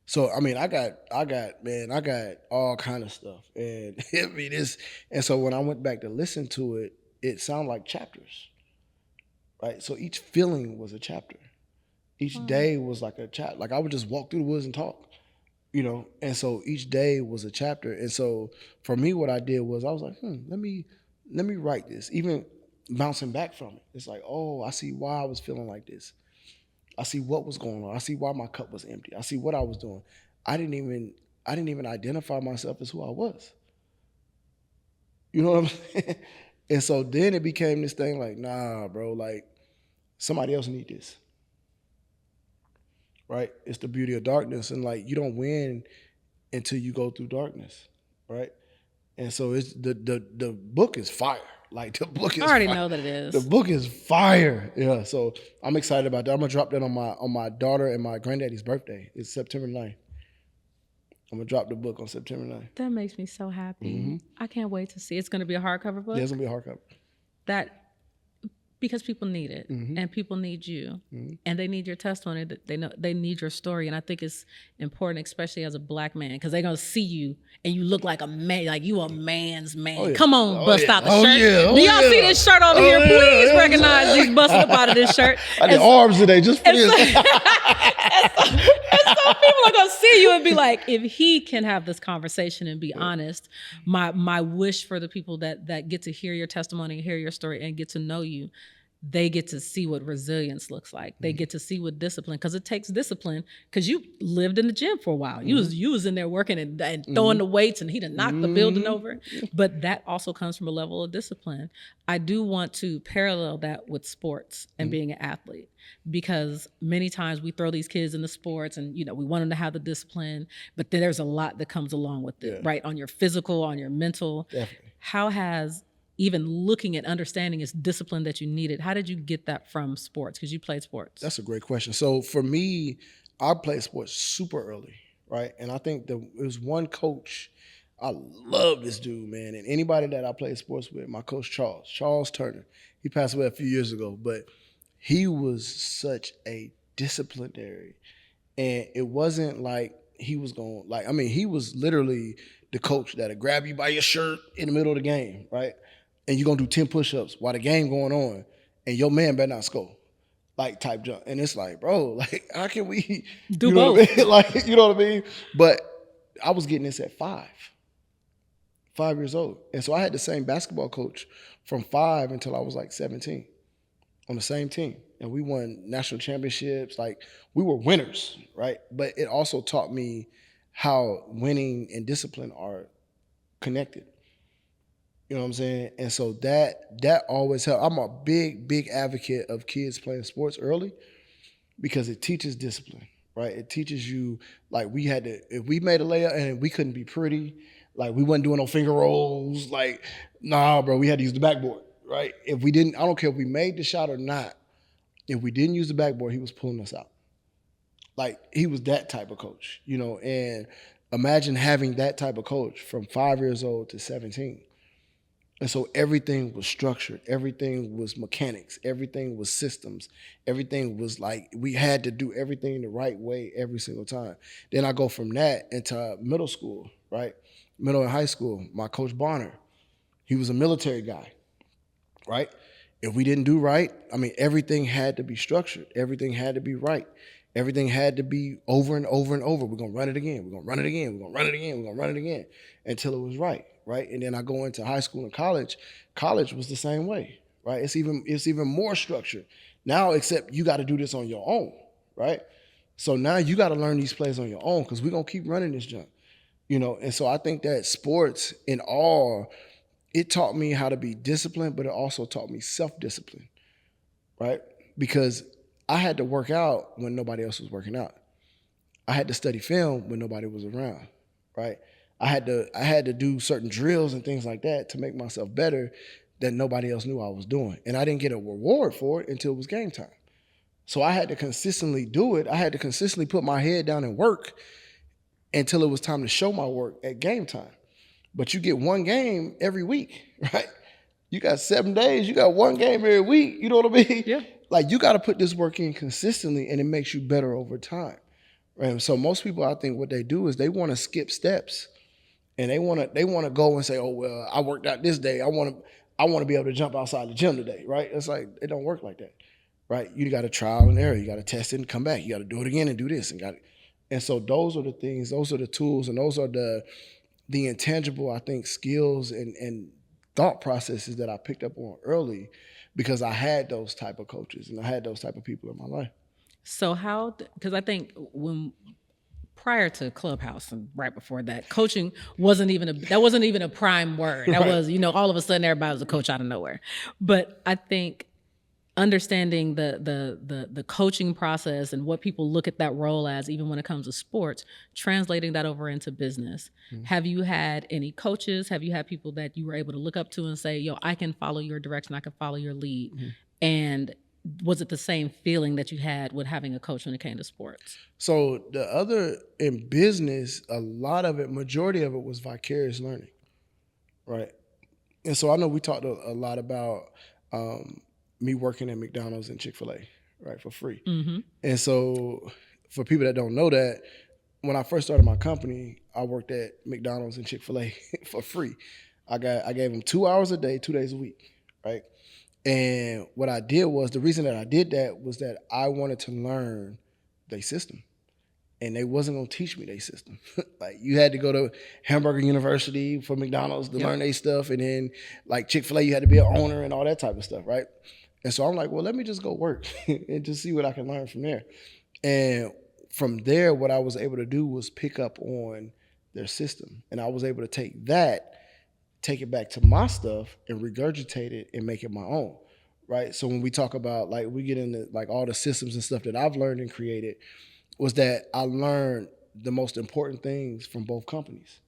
So I mean, I got all kind of stuff, and I mean and so when I went back to listen to it, it sounded like chapters, right? So each feeling was a chapter. Each day was like a chapter. Like I would just walk through the woods and talk. You know, and so each day was a chapter. And so for me, what I did was I was like, let me write this, even bouncing back from it. It's like, oh, I see why I was feeling like this. I see what was going on. I see why my cup was empty. I see what I was doing. I didn't even identify myself as who I was. You know what I'm saying? And so then it became this thing like, nah, bro, like somebody else need this. Right? It's the beauty of darkness. And like, you don't win until you go through darkness. Right? And so it's the book is fire. Like the book is I already fire. know that it is. The book is fire. Yeah. So I'm excited about that. I'm gonna drop that on my daughter and my granddaddy's birthday. It's September 9th. I'm gonna drop the book on September 9th. That makes me so happy. I can't wait to see. It's gonna be a hardcover book. Yeah, it's gonna be a hardcover. Because people need it, and people need you, and they need your testimony. That they need your story, and I think it's important, especially as a Black man, because they're gonna see you and you look like a man, like you a man's man. Oh, yeah. Come on, bust out the shirt. Yeah. Do y'all see this shirt over here? Please recognize these busting up out of this shirt. I did arms today just for this. And so people are gonna see you and be like, if he can have this conversation and be honest, my wish for the people that get to hear your testimony, hear your story, and get to know you, they get to see what resilience looks like. They get to see what discipline, because it takes discipline, because you lived in the gym for a while. You was in there working and throwing the weights, and he done knocked the building over. But that also comes from a level of discipline. I do want to parallel that with sports and being an athlete, because many times we throw these kids into sports and, we want them to have the discipline, but then there's a lot that comes along with it, right? On your physical, on your mental. Definitely. How has even looking at understanding is discipline that you needed. How did you get that from sports? Because you played sports. That's a great question. So for me, I played sports super early, right? And I think there was one coach. I love this dude, man. And anybody that I played sports with, my coach Charles Turner. He passed away a few years ago, but he was such a disciplinary. And it wasn't like he was going, like, I mean, he was literally the coach that'll grab you by your shirt in the middle of the game, right? And you're going to do 10 push-ups while the game going on, and your man better not score. Like type jump. And it's like, bro, like, how can we Do you know both? what I mean? Like, you know what I mean? But I was getting this at 5 years old. And so I had the same basketball coach from 5 until I was like 17 on the same team. And we won national championships. Like, we were winners, right? But it also taught me how winning and discipline are connected. You know what I'm saying? And so that always helped. I'm a big advocate of kids playing sports early because it teaches discipline, right? It teaches you, like, we had to, if we made a layup and we couldn't be pretty, like, we wasn't doing no finger rolls, like, nah, bro, we had to use the backboard, right? If we didn't, I don't care if we made the shot or not, if we didn't use the backboard, he was pulling us out. Like, he was that type of coach, you know, and imagine having that type of coach from 5 years old to 17. And so everything was structured. Everything was mechanics. Everything was systems. Everything was like, we had to do everything the right way every single time. Then I go from that into middle school, right? Middle and high school, my coach Bonner, he was a military guy, right? If we didn't do right, I mean, everything had to be structured. Everything had to be right. Everything had to be over and over and over. We're going to run it again. We're going to run it again. We're going to run it again. We're going to run it again until it was right, right? And then I go into high school and college. College was the same way, right? It's even more structured now, except you got to do this on your own, right? So now you got to learn these plays on your own because we're going to keep running this junk, you know? And so I think that sports in all, it taught me how to be disciplined, but it also taught me self-discipline, right? Because I had to work out when nobody else was working out. I had to study film when nobody was around, right? I had to do certain drills and things like that to make myself better that nobody else knew I was doing. And I didn't get a reward for it until it was game time. So I had to consistently do it. I had to consistently put my head down and work until it was time to show my work at game time. But you get one game every week, right? You got 7 days, you got one game every week, you know what I mean? Yeah. Like, you got to put this work in consistently, and it makes you better over time. Right? So most people, I think what they do is they want to skip steps, and they want to go and say, oh, well, I worked out this day. I want to be able to jump outside the gym today, right? It's like, it don't work like that, right? You got to trial and error. You got to test it and come back. You got to do it again and do this and so those are the things, those are the tools, and those are the intangible, I think, skills and thought processes that I picked up on early because I had those type of coaches and I had those type of people in my life. So how, because I think when prior to Clubhouse and right before that, coaching wasn't even a prime word. That Right. was, all of a sudden everybody was a coach out of nowhere. But I think understanding the coaching process and what people look at that role as, even when it comes to sports, translating that over into business. Mm-hmm. Have you had any coaches? Have you had people that you were able to look up to and say, yo, I can follow your direction, I can follow your lead? Mm-hmm. And was it the same feeling that you had with having a coach when it came to sports? So the other, in business, a lot of it, majority of it was vicarious learning, right? And so I know we talked a lot about me working at McDonald's and Chick-fil-A, right, for free. Mm-hmm. And so for people that don't know that, when I first started my company, I worked at McDonald's and Chick-fil-A for free. I gave them 2 hours a day, 2 days a week, right? And what I did was, the reason that I did that was that I wanted to learn their system. And they wasn't going to teach me their system. Like, you had to go to Hamburger University for McDonald's to learn their stuff. And then, like, Chick-fil-A, you had to be an owner and all that type of stuff, right? And so I'm like, well, let me just go work and just see what I can learn from there. And from there, what I was able to do was pick up on their system. And I was able to take it back to my stuff and regurgitate it and make it my own, right? So when we talk about, like, we get into, like, all the systems and stuff that I've learned and created, was that I learned the most important things from both companies,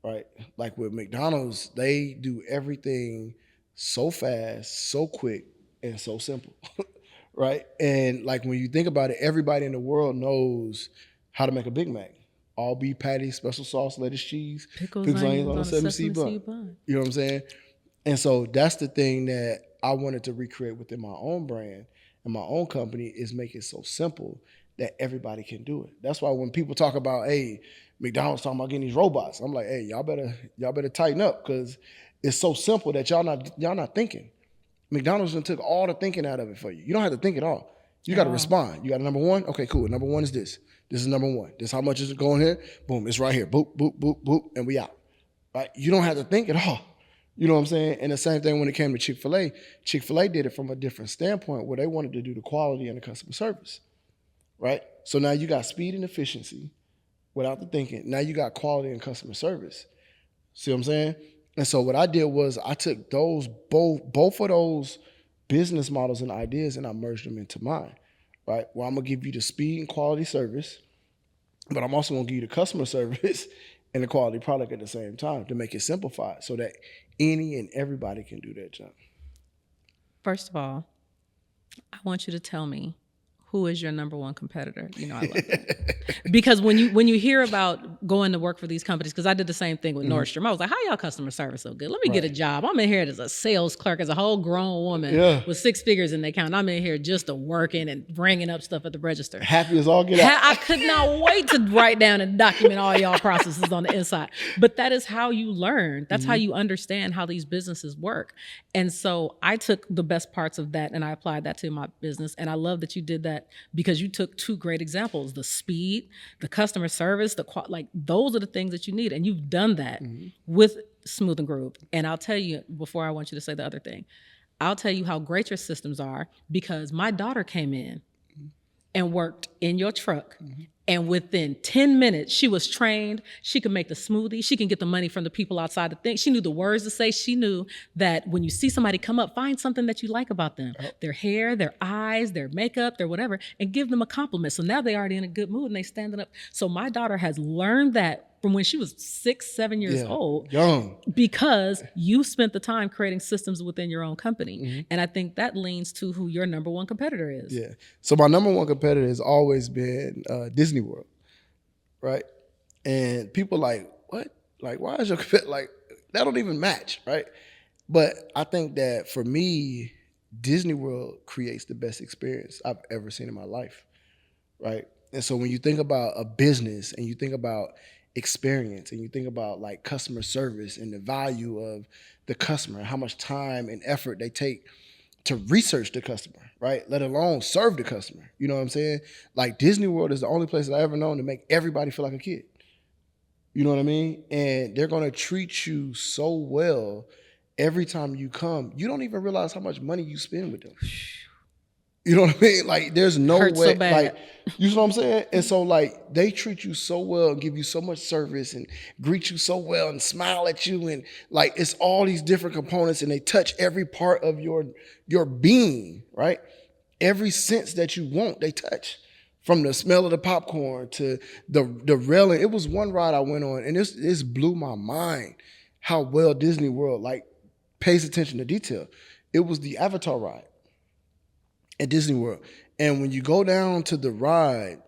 right? Like with McDonald's, they do everything so fast, so quick, and so simple. Right? And like when you think about it, everybody in the world knows how to make a Big Mac. All beef patty, special sauce, lettuce, cheese, Pickles, pickles, onions onions on a on a 70 sesame seed bun. seed bun. You know what I'm saying? And so that's the thing that I wanted to recreate within my own brand and my own company is make it so simple that everybody can do it. That's why when people talk about, hey, McDonald's talking about getting these robots, I'm like, hey, y'all better tighten up because it's so simple that y'all not thinking. McDonald's done took all the thinking out of it for you. You don't have to think at all. You got to respond. You got a number one? Okay, cool. Number one is this. This is number one. This is how much is it going here? Boom, it's right here. Boop, boop, boop, boop, and we out. Right? You don't have to think at all. You know what I'm saying? And the same thing when it came to Chick-fil-A. Chick-fil-A did it from a different standpoint where they wanted to do the quality and the customer service. Right? So now you got speed and efficiency without the thinking. Now you got quality and customer service. See what I'm saying? And so what I did was I took those both of those business models and ideas and I merged them into mine, right? Where I'm gonna give you the speed and quality service, but I'm also gonna give you the customer service and the quality product at the same time to make it simplified so that any and everybody can do that job. First of all, I want you to tell me who is your number one competitor. You know, I love that. Because when you hear about going to work for these companies, because I did the same thing with Nordstrom, I was like, how y'all customer service so good? Let me get a job. I'm in here as a sales clerk, as a whole grown woman with 6 figures in the account. I'm in here just to working and bringing up stuff at the register. Happy as all get out. I could not wait to write down and document all y'all processes on the inside. But that is how you learn. That's how you understand how these businesses work. And so I took the best parts of that and I applied that to my business. And I love that you did that because you took 2 great examples: the speed, the customer service, like those are the things that you need. And you've done that with Smooth and Groove. And I'll tell you, before I want you to say the other thing, I'll tell you how great your systems are because my daughter came in and worked in your truck. And within 10 minutes, she was trained. She could make the smoothie. She can get the money from the people outside the thing. She knew the words to say. She knew that when you see somebody come up, find something that you like about them. Their hair, their eyes, their makeup, their whatever, and give them a compliment. So now they're already in a good mood and they standing up. So my daughter has learned that from when she was 6, 7 years old. Young. Because you spent the time creating systems within your own company. And I think that leans to who your number one competitor is. Yeah. So my number one competitor has always been Disney World, right? And people like, what? Like, why is your competitor, like, that don't even match, right? But I think that for me, Disney World creates the best experience I've ever seen in my life, right? And so when you think about a business and you think about experience and you think about like customer service and the value of the customer, how much time and effort they take to research the customer, right? Let alone serve the customer. You know what I'm saying? Like Disney World is the only place that I've ever known to make everybody feel like a kid. You know what I mean? And they're going to treat you so well every time you come. You don't even realize how much money you spend with them. You know what I mean? Like there's no Hurts way, so bad. like, you know what I'm saying? And so like they treat you so well and give you so much service and greet you so well and smile at you. And like, it's all these different components and they touch every part of your being, right? Every sense that you want, they touch. From the smell of the popcorn to the railing. It was one ride I went on and this blew my mind how well Disney World like pays attention to detail. It was the Avatar ride at Disney World. And when you go down to the ride,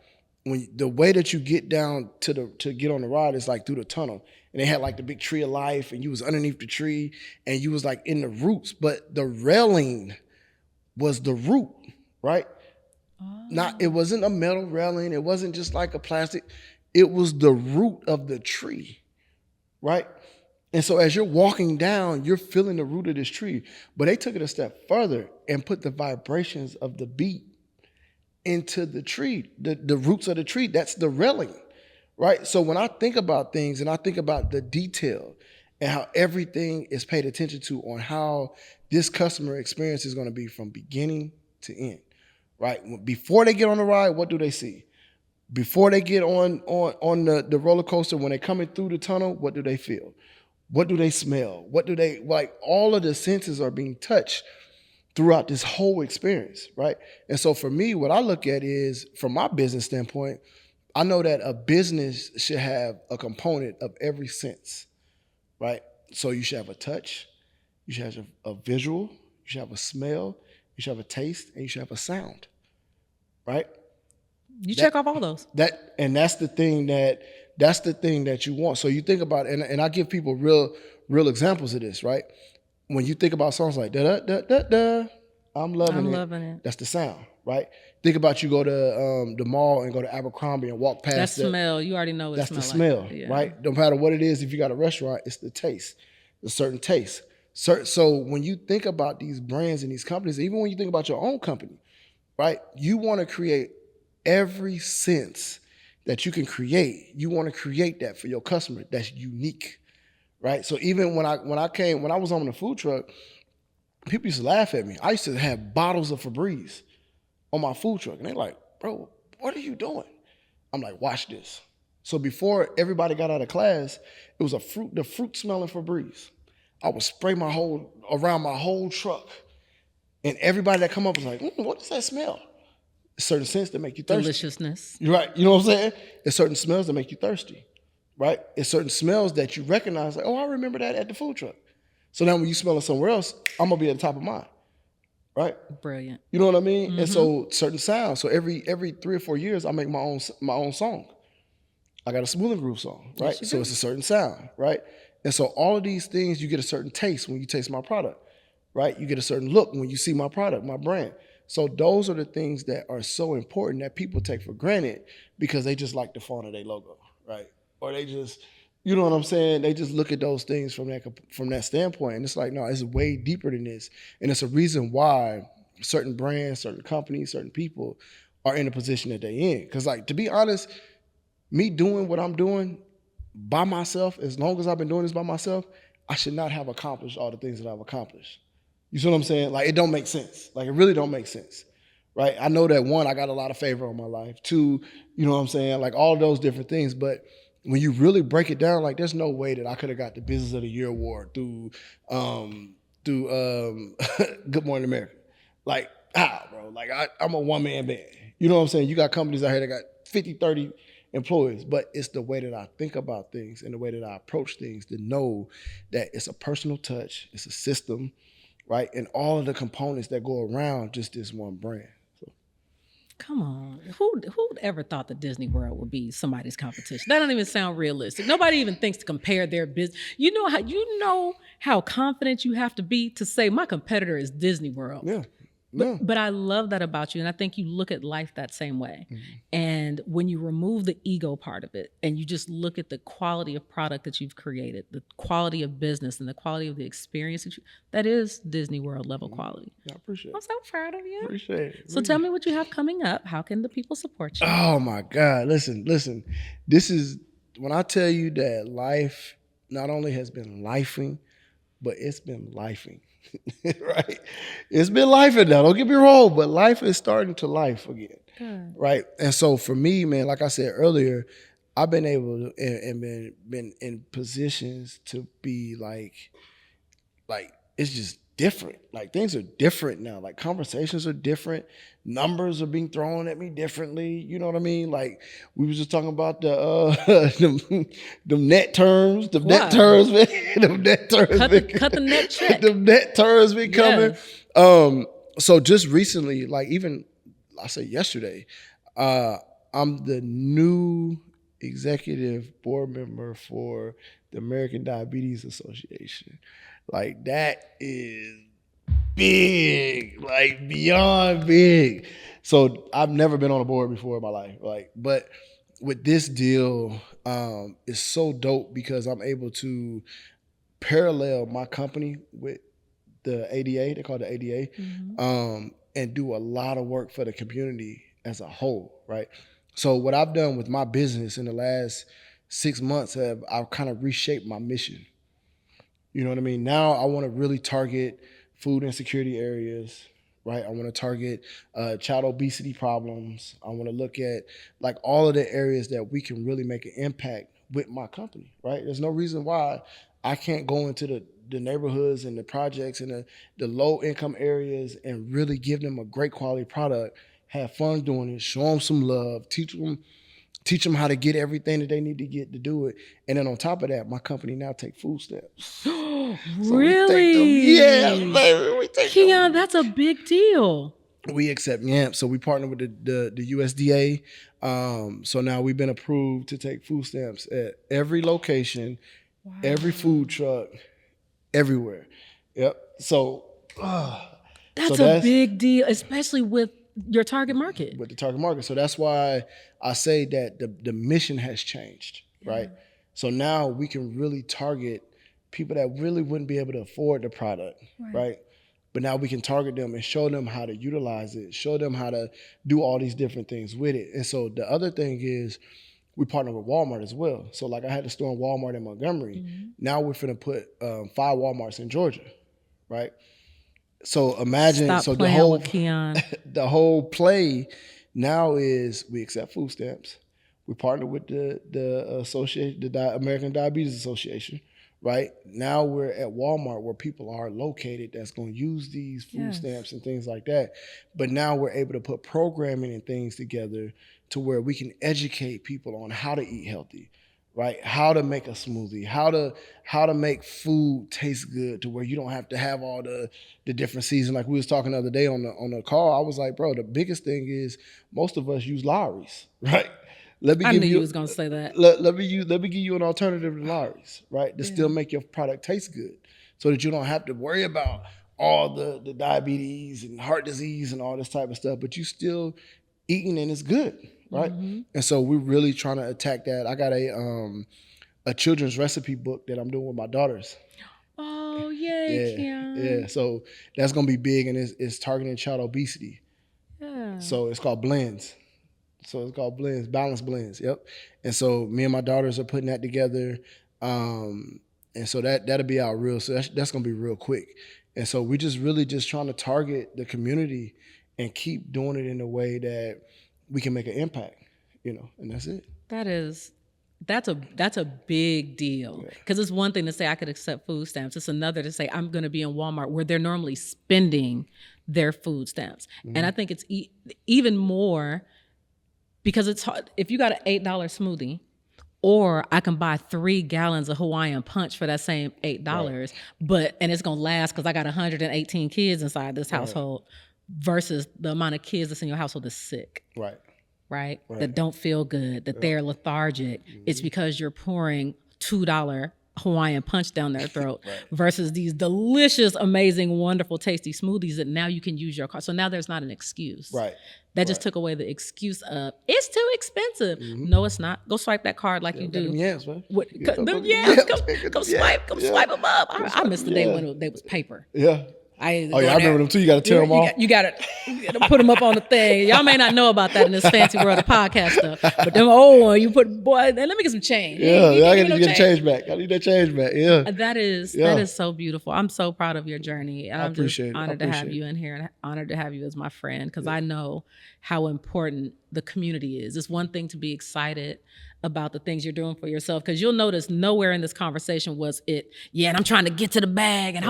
the way that you get down to get on the ride is like through the tunnel. And they had like the big tree of life and you was underneath the tree and you was like in the roots, but the railing was the root, right? It wasn't a metal railing. It wasn't just like a plastic. It was the root of the tree, right? And so as you're walking down, you're feeling the root of this tree. But they took it a step further and put the vibrations of the beat into the tree, the roots of the tree. That's the railing, right? So when I think about things and I think about the detail and how everything is paid attention to on how this customer experience is going to be from beginning to end, right? Before they get on the ride, what do they see? Before they get on the roller coaster, when they're coming through the tunnel, what do they feel? What do they smell? What do they, like, all of the senses are being touched throughout this whole experience, right? And so for me, what I look at is, from my business standpoint, I know that a business should have a component of every sense, right? So you should have a touch, you should have a visual, you should have a smell, you should have a taste, and you should have a sound, right? You check off all those. That's the thing that you want. So you think about it, and I give people real examples of this, right? When you think about songs like da da da da da, I'm loving it. That's the sound, right? Think about you go to the mall and go to Abercrombie and walk past that smell. You already know what that's it smells the smell, like. right? No matter what it is, if you got a restaurant, it's the taste, a certain taste. So when you think about these brands and these companies, even when you think about your own company, right? You want to create every sense that you can create. You want to create that for your customer that's unique, right? So even when I was on the food truck, people used to laugh at me. I used to have bottles of Febreze on my food truck, and they're like, "Bro, what are you doing?" I'm like, "Watch this." So before everybody got out of class, it was the fruit smelling Febreze. I would spray around my whole truck, and everybody that come up was like, "What does that smell?" Certain scents that make you thirsty. Deliciousness. Right. You know what I'm saying? It's certain smells that make you thirsty. Right? It's certain smells that you recognize, like, oh, I remember that at the food truck. So now when you smell it somewhere else, I'm gonna be at the top of mind. Right? Brilliant. You know what I mean? Mm-hmm. And so certain sounds. So every 3 or 4 years, I make my own song. I got a Smooth and Groove song, right? Yes, so it's a certain sound, right? And so all of these things, you get a certain taste when you taste my product, right? You get a certain look when you see my product, my brand. So those are the things that are so important that people take for granted because they just like the font of their logo, right? Or they just, you know what I'm saying? They just look at those things from that standpoint. And it's like, no, it's way deeper than this. And it's a reason why certain brands, certain companies, certain people are in the position that they're in. Because like, to be honest, me doing what I'm doing by myself, as long as I've been doing this by myself, I should not have accomplished all the things that I've accomplished. You see what I'm saying? Like, it don't make sense. Like, it really don't make sense, right? I know that, one, I got a lot of favor on my life. Two, you know what I'm saying? Like, all those different things. But when you really break it down, like, there's no way that I could have got the Business of the Year award through Good Morning America. Like, how, bro? Like, I'm a one-man band. You know what I'm saying? You got companies out here that got 50, 30 employees, but it's the way that I think about things and the way that I approach things to know that it's a personal touch, it's a system, right? And all of the components that go around just this one brand. So. Come on. Who'd ever thought that Disney World would be somebody's competition? That don't even sound realistic. Nobody even thinks to compare their business. You know how confident you have to be to say my competitor is Disney World. Yeah. But I love that about you. And I think you look at life that same way. Mm-hmm. And when you remove the ego part of it and you just look at the quality of product that you've created, the quality of business and the quality of the experience, that is Disney World level quality. I appreciate it. I'm so proud of you. Appreciate it. So tell me what you have coming up. How can the people support you? Oh my God. Listen. This is, when I tell you that life not only has been lifing, but it's been lifing. Right? It's been lifing now. Don't get me wrong, but life is starting to life again. Good. Right? And so for me, man, like I said earlier, I've been able to and been in positions to be like it's just different. Like, things are different now. Like, conversations are different. Numbers are being thrown at me differently. You know what I mean? Like, we was just talking about the net terms. The net terms, man. The net terms. Cut the net check. The net terms be coming. Yeah. So just recently, like, even I say yesterday, I'm the new executive board member for the American Diabetes Association. Like, that is big, like, beyond big. So I've never been on a board before in my life. Like, but with this deal, it's so dope because I'm able to parallel my company with the ADA, they call it the ADA, mm-hmm. And do a lot of work for the community as a whole, right? So what I've done with my business in the last 6 months, I've kind of reshaped my mission. You know what I mean? Now I want to really target food insecurity areas, right? I want to target child obesity problems. I want to look at like all of the areas that we can really make an impact with my company, right? There's no reason why I can't go into the neighborhoods and the projects and the low income areas and really give them a great quality product, have fun doing it, show them some love, teach them teach them how to get everything that they need to get to do it. And then on top of that, my company now take food stamps. So Really? Yeah, baby. We take Keon, that's a big deal. We accept YAMP. So we partner with the USDA. So now we've been approved to take food stamps at every location, every food truck, everywhere. Yep. So that's a big deal, especially with your target market. With the target market. So that's why I say that the mission has changed, right? So now we can really target people that really wouldn't be able to afford the product, right? But now we can target them and show them how to utilize it, show them how to do all these different things with it. And so the other thing is we partner with Walmart as well. So like I had a store in Walmart in Montgomery. Now we're finna put 5 Walmarts in Georgia, right? So imagine, the whole play now is we accept food stamps. We partner with the association, the American Diabetes Association, right? Now we're at Walmart where people are located that's going to use these food stamps and things like that. But now we're able to put programming and things together to where we can educate people on how to eat healthy, right? How to make a smoothie, how to make food taste good to where you don't have to have all the different seasons. Like we was talking the other day on the call, I was like, bro, the biggest thing is most of us use Lawry's, right? I knew you was gonna say that. Let me give you an alternative to Lawry's, right? To still make your product taste good, so that you don't have to worry about all the diabetes and heart disease and all this type of stuff, but you still eating and it's good, right? And so we're really trying to attack that. I got a children's recipe book that I'm doing with my daughters. Oh, yay, Keon. Yeah. So that's gonna be big, and it's targeting child obesity. Yeah. So it's called Blends. So it's called Blends, Balanced Blends. Yep. And so me and my daughters are putting that together. And so that'll be out real. So that's gonna be real quick. And so we really trying to target the community and keep doing it in a way that we can make an impact, and that's it. That's a big deal, because it's one thing to say I could accept food stamps. It's another to say I'm going to be in Walmart where they're normally spending their food stamps. And I think it's even more because it's hard. If you got an $8 smoothie, or I can buy 3 gallons of Hawaiian Punch for that same $8, and it's going to last because I got 118 kids inside this household versus the amount of kids that's in your household that's sick. Right? That don't feel good, that they're lethargic. It's because you're pouring $2 Hawaiian Punch down their throat versus these delicious, amazing, wonderful, tasty smoothies that now you can use your card. So now there's not an excuse. That just took away the excuse of, it's too expensive. No, it's not. Go swipe that card like you do. Yes, man. Come swipe them up. I missed the day when they was paper. Yeah. I remember them too. You got to tear them off. You got to put them up on the thing. Y'all may not know about that in this fancy world of podcast stuff, but them old ones, you put, boy, let me get some change. Yeah, I got to get change back. I need that change back. Yeah. That is so beautiful. I'm so proud of your journey. And I'm just honored to have you in here and honored to have you as my friend, because I know how important the community is. It's one thing to be excited about the things you're doing for yourself, because you'll notice nowhere in this conversation was it, and I'm trying to get to the bag and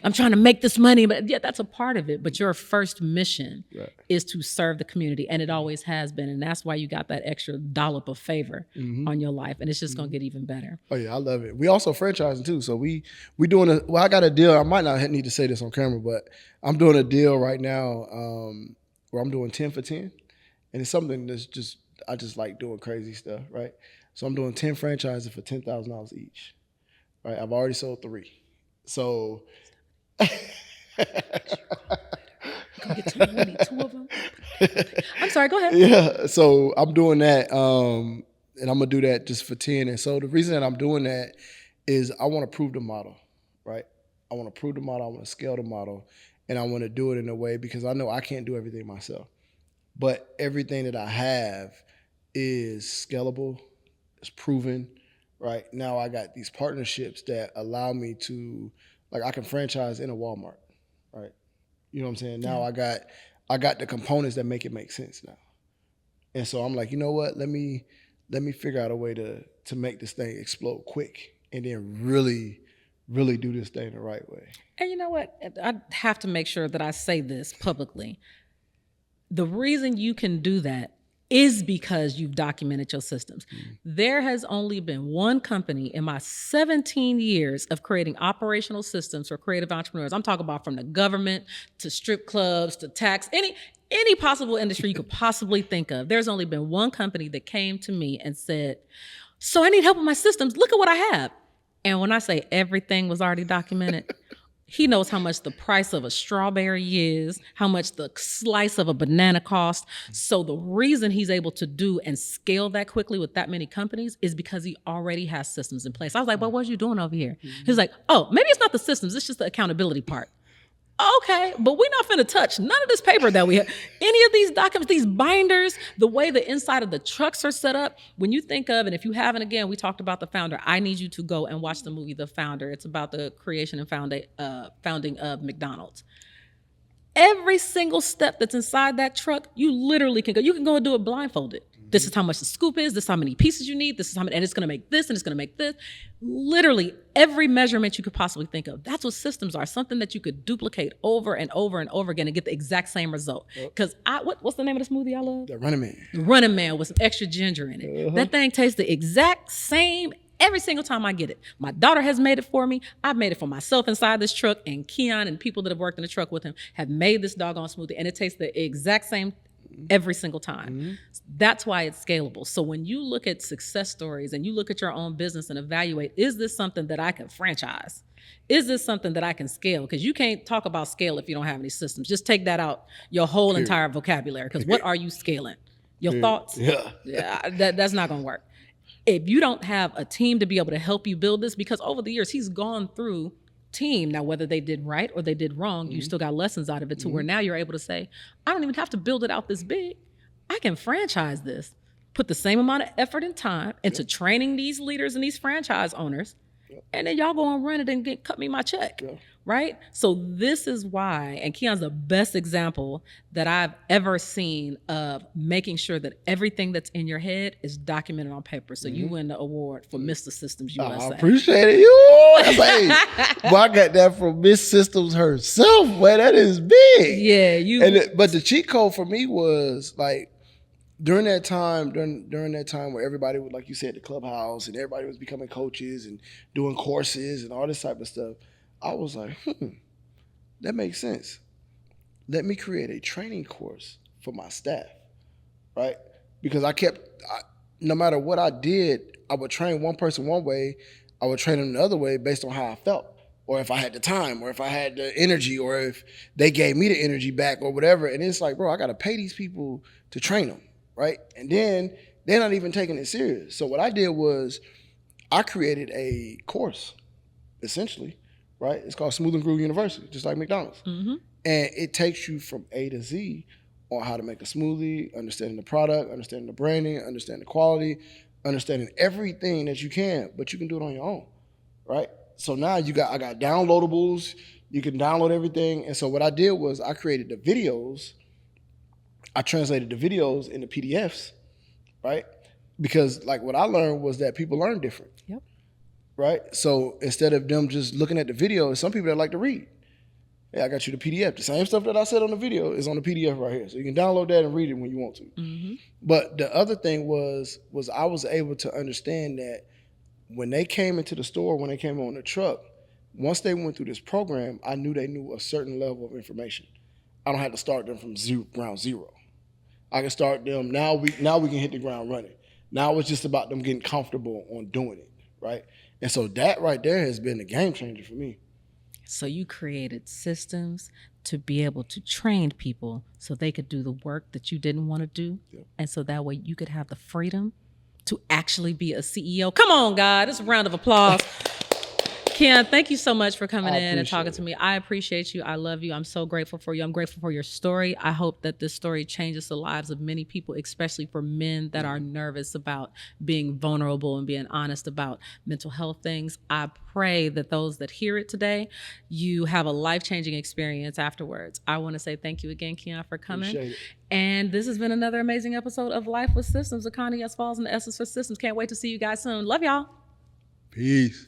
I'm trying to make this money, but that's a part of it. But your first mission is to serve the community, and it always has been, and that's why you got that extra dollop of favor on your life, and it's just gonna get even better. Oh yeah, I love it. We also franchising too, so we doing I got a deal. I might not need to say this on camera, but I'm doing a deal right now where I'm doing 10 for 10, and it's something that's I just like doing crazy stuff, right? So I'm doing 10 franchises for $10,000 each, right? I've already sold 3. So Come get 2 of them. I'm sorry, go ahead. Yeah, so I'm doing that, and I'm gonna do that just for 10. And so the reason that I'm doing that is I want to prove the model, right? I want to prove the model. I want to scale the model, and I want to do it in a way because I know I can't do everything myself. But everything that I have is scalable, it's proven, right? Now I got these partnerships that allow me to, like, I can franchise in a Walmart, right? You know what I'm saying? Now I got the components that make it make sense now. And so I'm like, you know what? Let me figure out a way to make this thing explode quick and then really do this thing the right way. And you know what? I have to make sure that I say this publicly. The reason you can do that is because you've documented your systems. There has only been one company in my 17 years of creating operational systems for creative entrepreneurs. I'm talking about from the government to strip clubs to tax, any possible industry you could possibly think of. There's only been one company that came to me and said, so I need help with my systems. Look at what I have. And when I say everything was already documented, he knows how much the price of a strawberry is, how much the slice of a banana costs. So the reason he's able to do and scale that quickly with that many companies is because he already has systems in place. I was like, but what are you doing over here? He's like, oh, maybe it's not the systems. It's just the accountability part. Okay, but we're not finna touch none of this paper that we have. Any of these documents, these binders, the way the inside of the trucks are set up, when you think of, and if you haven't, again, we talked about The Founder. I need you to go and watch the movie The Founder. It's about the creation and founding of McDonald's. Every single step that's inside that truck, you literally can go. You can go and do it blindfolded. This is how much the scoop is. This is how many pieces you need. This is how many, and it's going to make this, and it's going to make this. Literally every measurement you could possibly think of. That's what systems are. Something that you could duplicate over and over and over again and get the exact same result. Because what's the name of the smoothie I love? The Running Man. Running Man with some extra ginger in it. That thing tastes the exact same every single time I get it. My daughter has made it for me. I've made it for myself inside this truck, and Keon and people that have worked in the truck with him have made this doggone smoothie, and it tastes the exact same every single time. That's why it's scalable. So when you look at success stories and you look at your own business and evaluate, is this something that I can franchise? Is this something that I can scale? Because you can't talk about scale if you don't have any systems. Just take that out your whole entire vocabulary. Because what are you scaling? Your thoughts? Yeah, that's not going to work. If you don't have a team to be able to help you build this, because over the years he's gone through team. Now, whether they did right or they did wrong, you still got lessons out of it to where now you're able to say, I don't even have to build it out this big. I can franchise this, put the same amount of effort and time into training these leaders and these franchise owners, and then y'all go and run it and cut me my check, right? So this is why, and Keon's the best example that I've ever seen of making sure that everything that's in your head is documented on paper. So you win the award for Mr. Systems USA. I appreciate it. Well, I got that from Miss Systems herself. Boy, that is big. Yeah, but the cheat code for me was like, during that time where everybody was, like you said, the clubhouse, and everybody was becoming coaches and doing courses and all this type of stuff, I was like, that makes sense. Let me create a training course for my staff, right? Because no matter what I did, I would train one person one way, I would train them the other way based on how I felt, or if I had the time, or if I had the energy, or if they gave me the energy back or whatever. And it's like, bro, I got to pay these people to train them. Right? And then they're not even taking it serious. So what I did was I created a course, essentially, right? It's called Smooth and Groove University, just like McDonald's. And it takes you from A to Z on how to make a smoothie, understanding the product, understanding the branding, understanding the quality, understanding everything that you can, but you can do it on your own, right? So now I got downloadables, you can download everything. And so what I did was I created the videos. I translated the videos into PDFs, right? Because like what I learned was that people learn different, right? So instead of them just looking at the video, some people that like to read. Hey, I got you the PDF. The same stuff that I said on the video is on the PDF right here. So you can download that and read it when you want to. But the other thing was I was able to understand that when they came into the store, when they came on the truck, once they went through this program, I knew they knew a certain level of information. I don't have to start them from ground zero. I can start them, now we can hit the ground running. Now it's just about them getting comfortable on doing it, right? And so that right there has been a game changer for me. So you created systems to be able to train people so they could do the work that you didn't want to do. And so that way you could have the freedom to actually be a CEO. Come on, God, it's a round of applause. Keon, thank you so much for coming in and talking to me. I appreciate you. I love you. I'm so grateful for you. I'm grateful for your story. I hope that this story changes the lives of many people, especially for men that are nervous about being vulnerable and being honest about mental health things. I pray that those that hear it today, you have a life-changing experience afterwards. I want to say thank you again, Keon, for coming. Appreciate it. And this has been another amazing episode of Life with Systems. Connie S falls in the essence for systems. Can't wait to see you guys soon. Love y'all. Peace.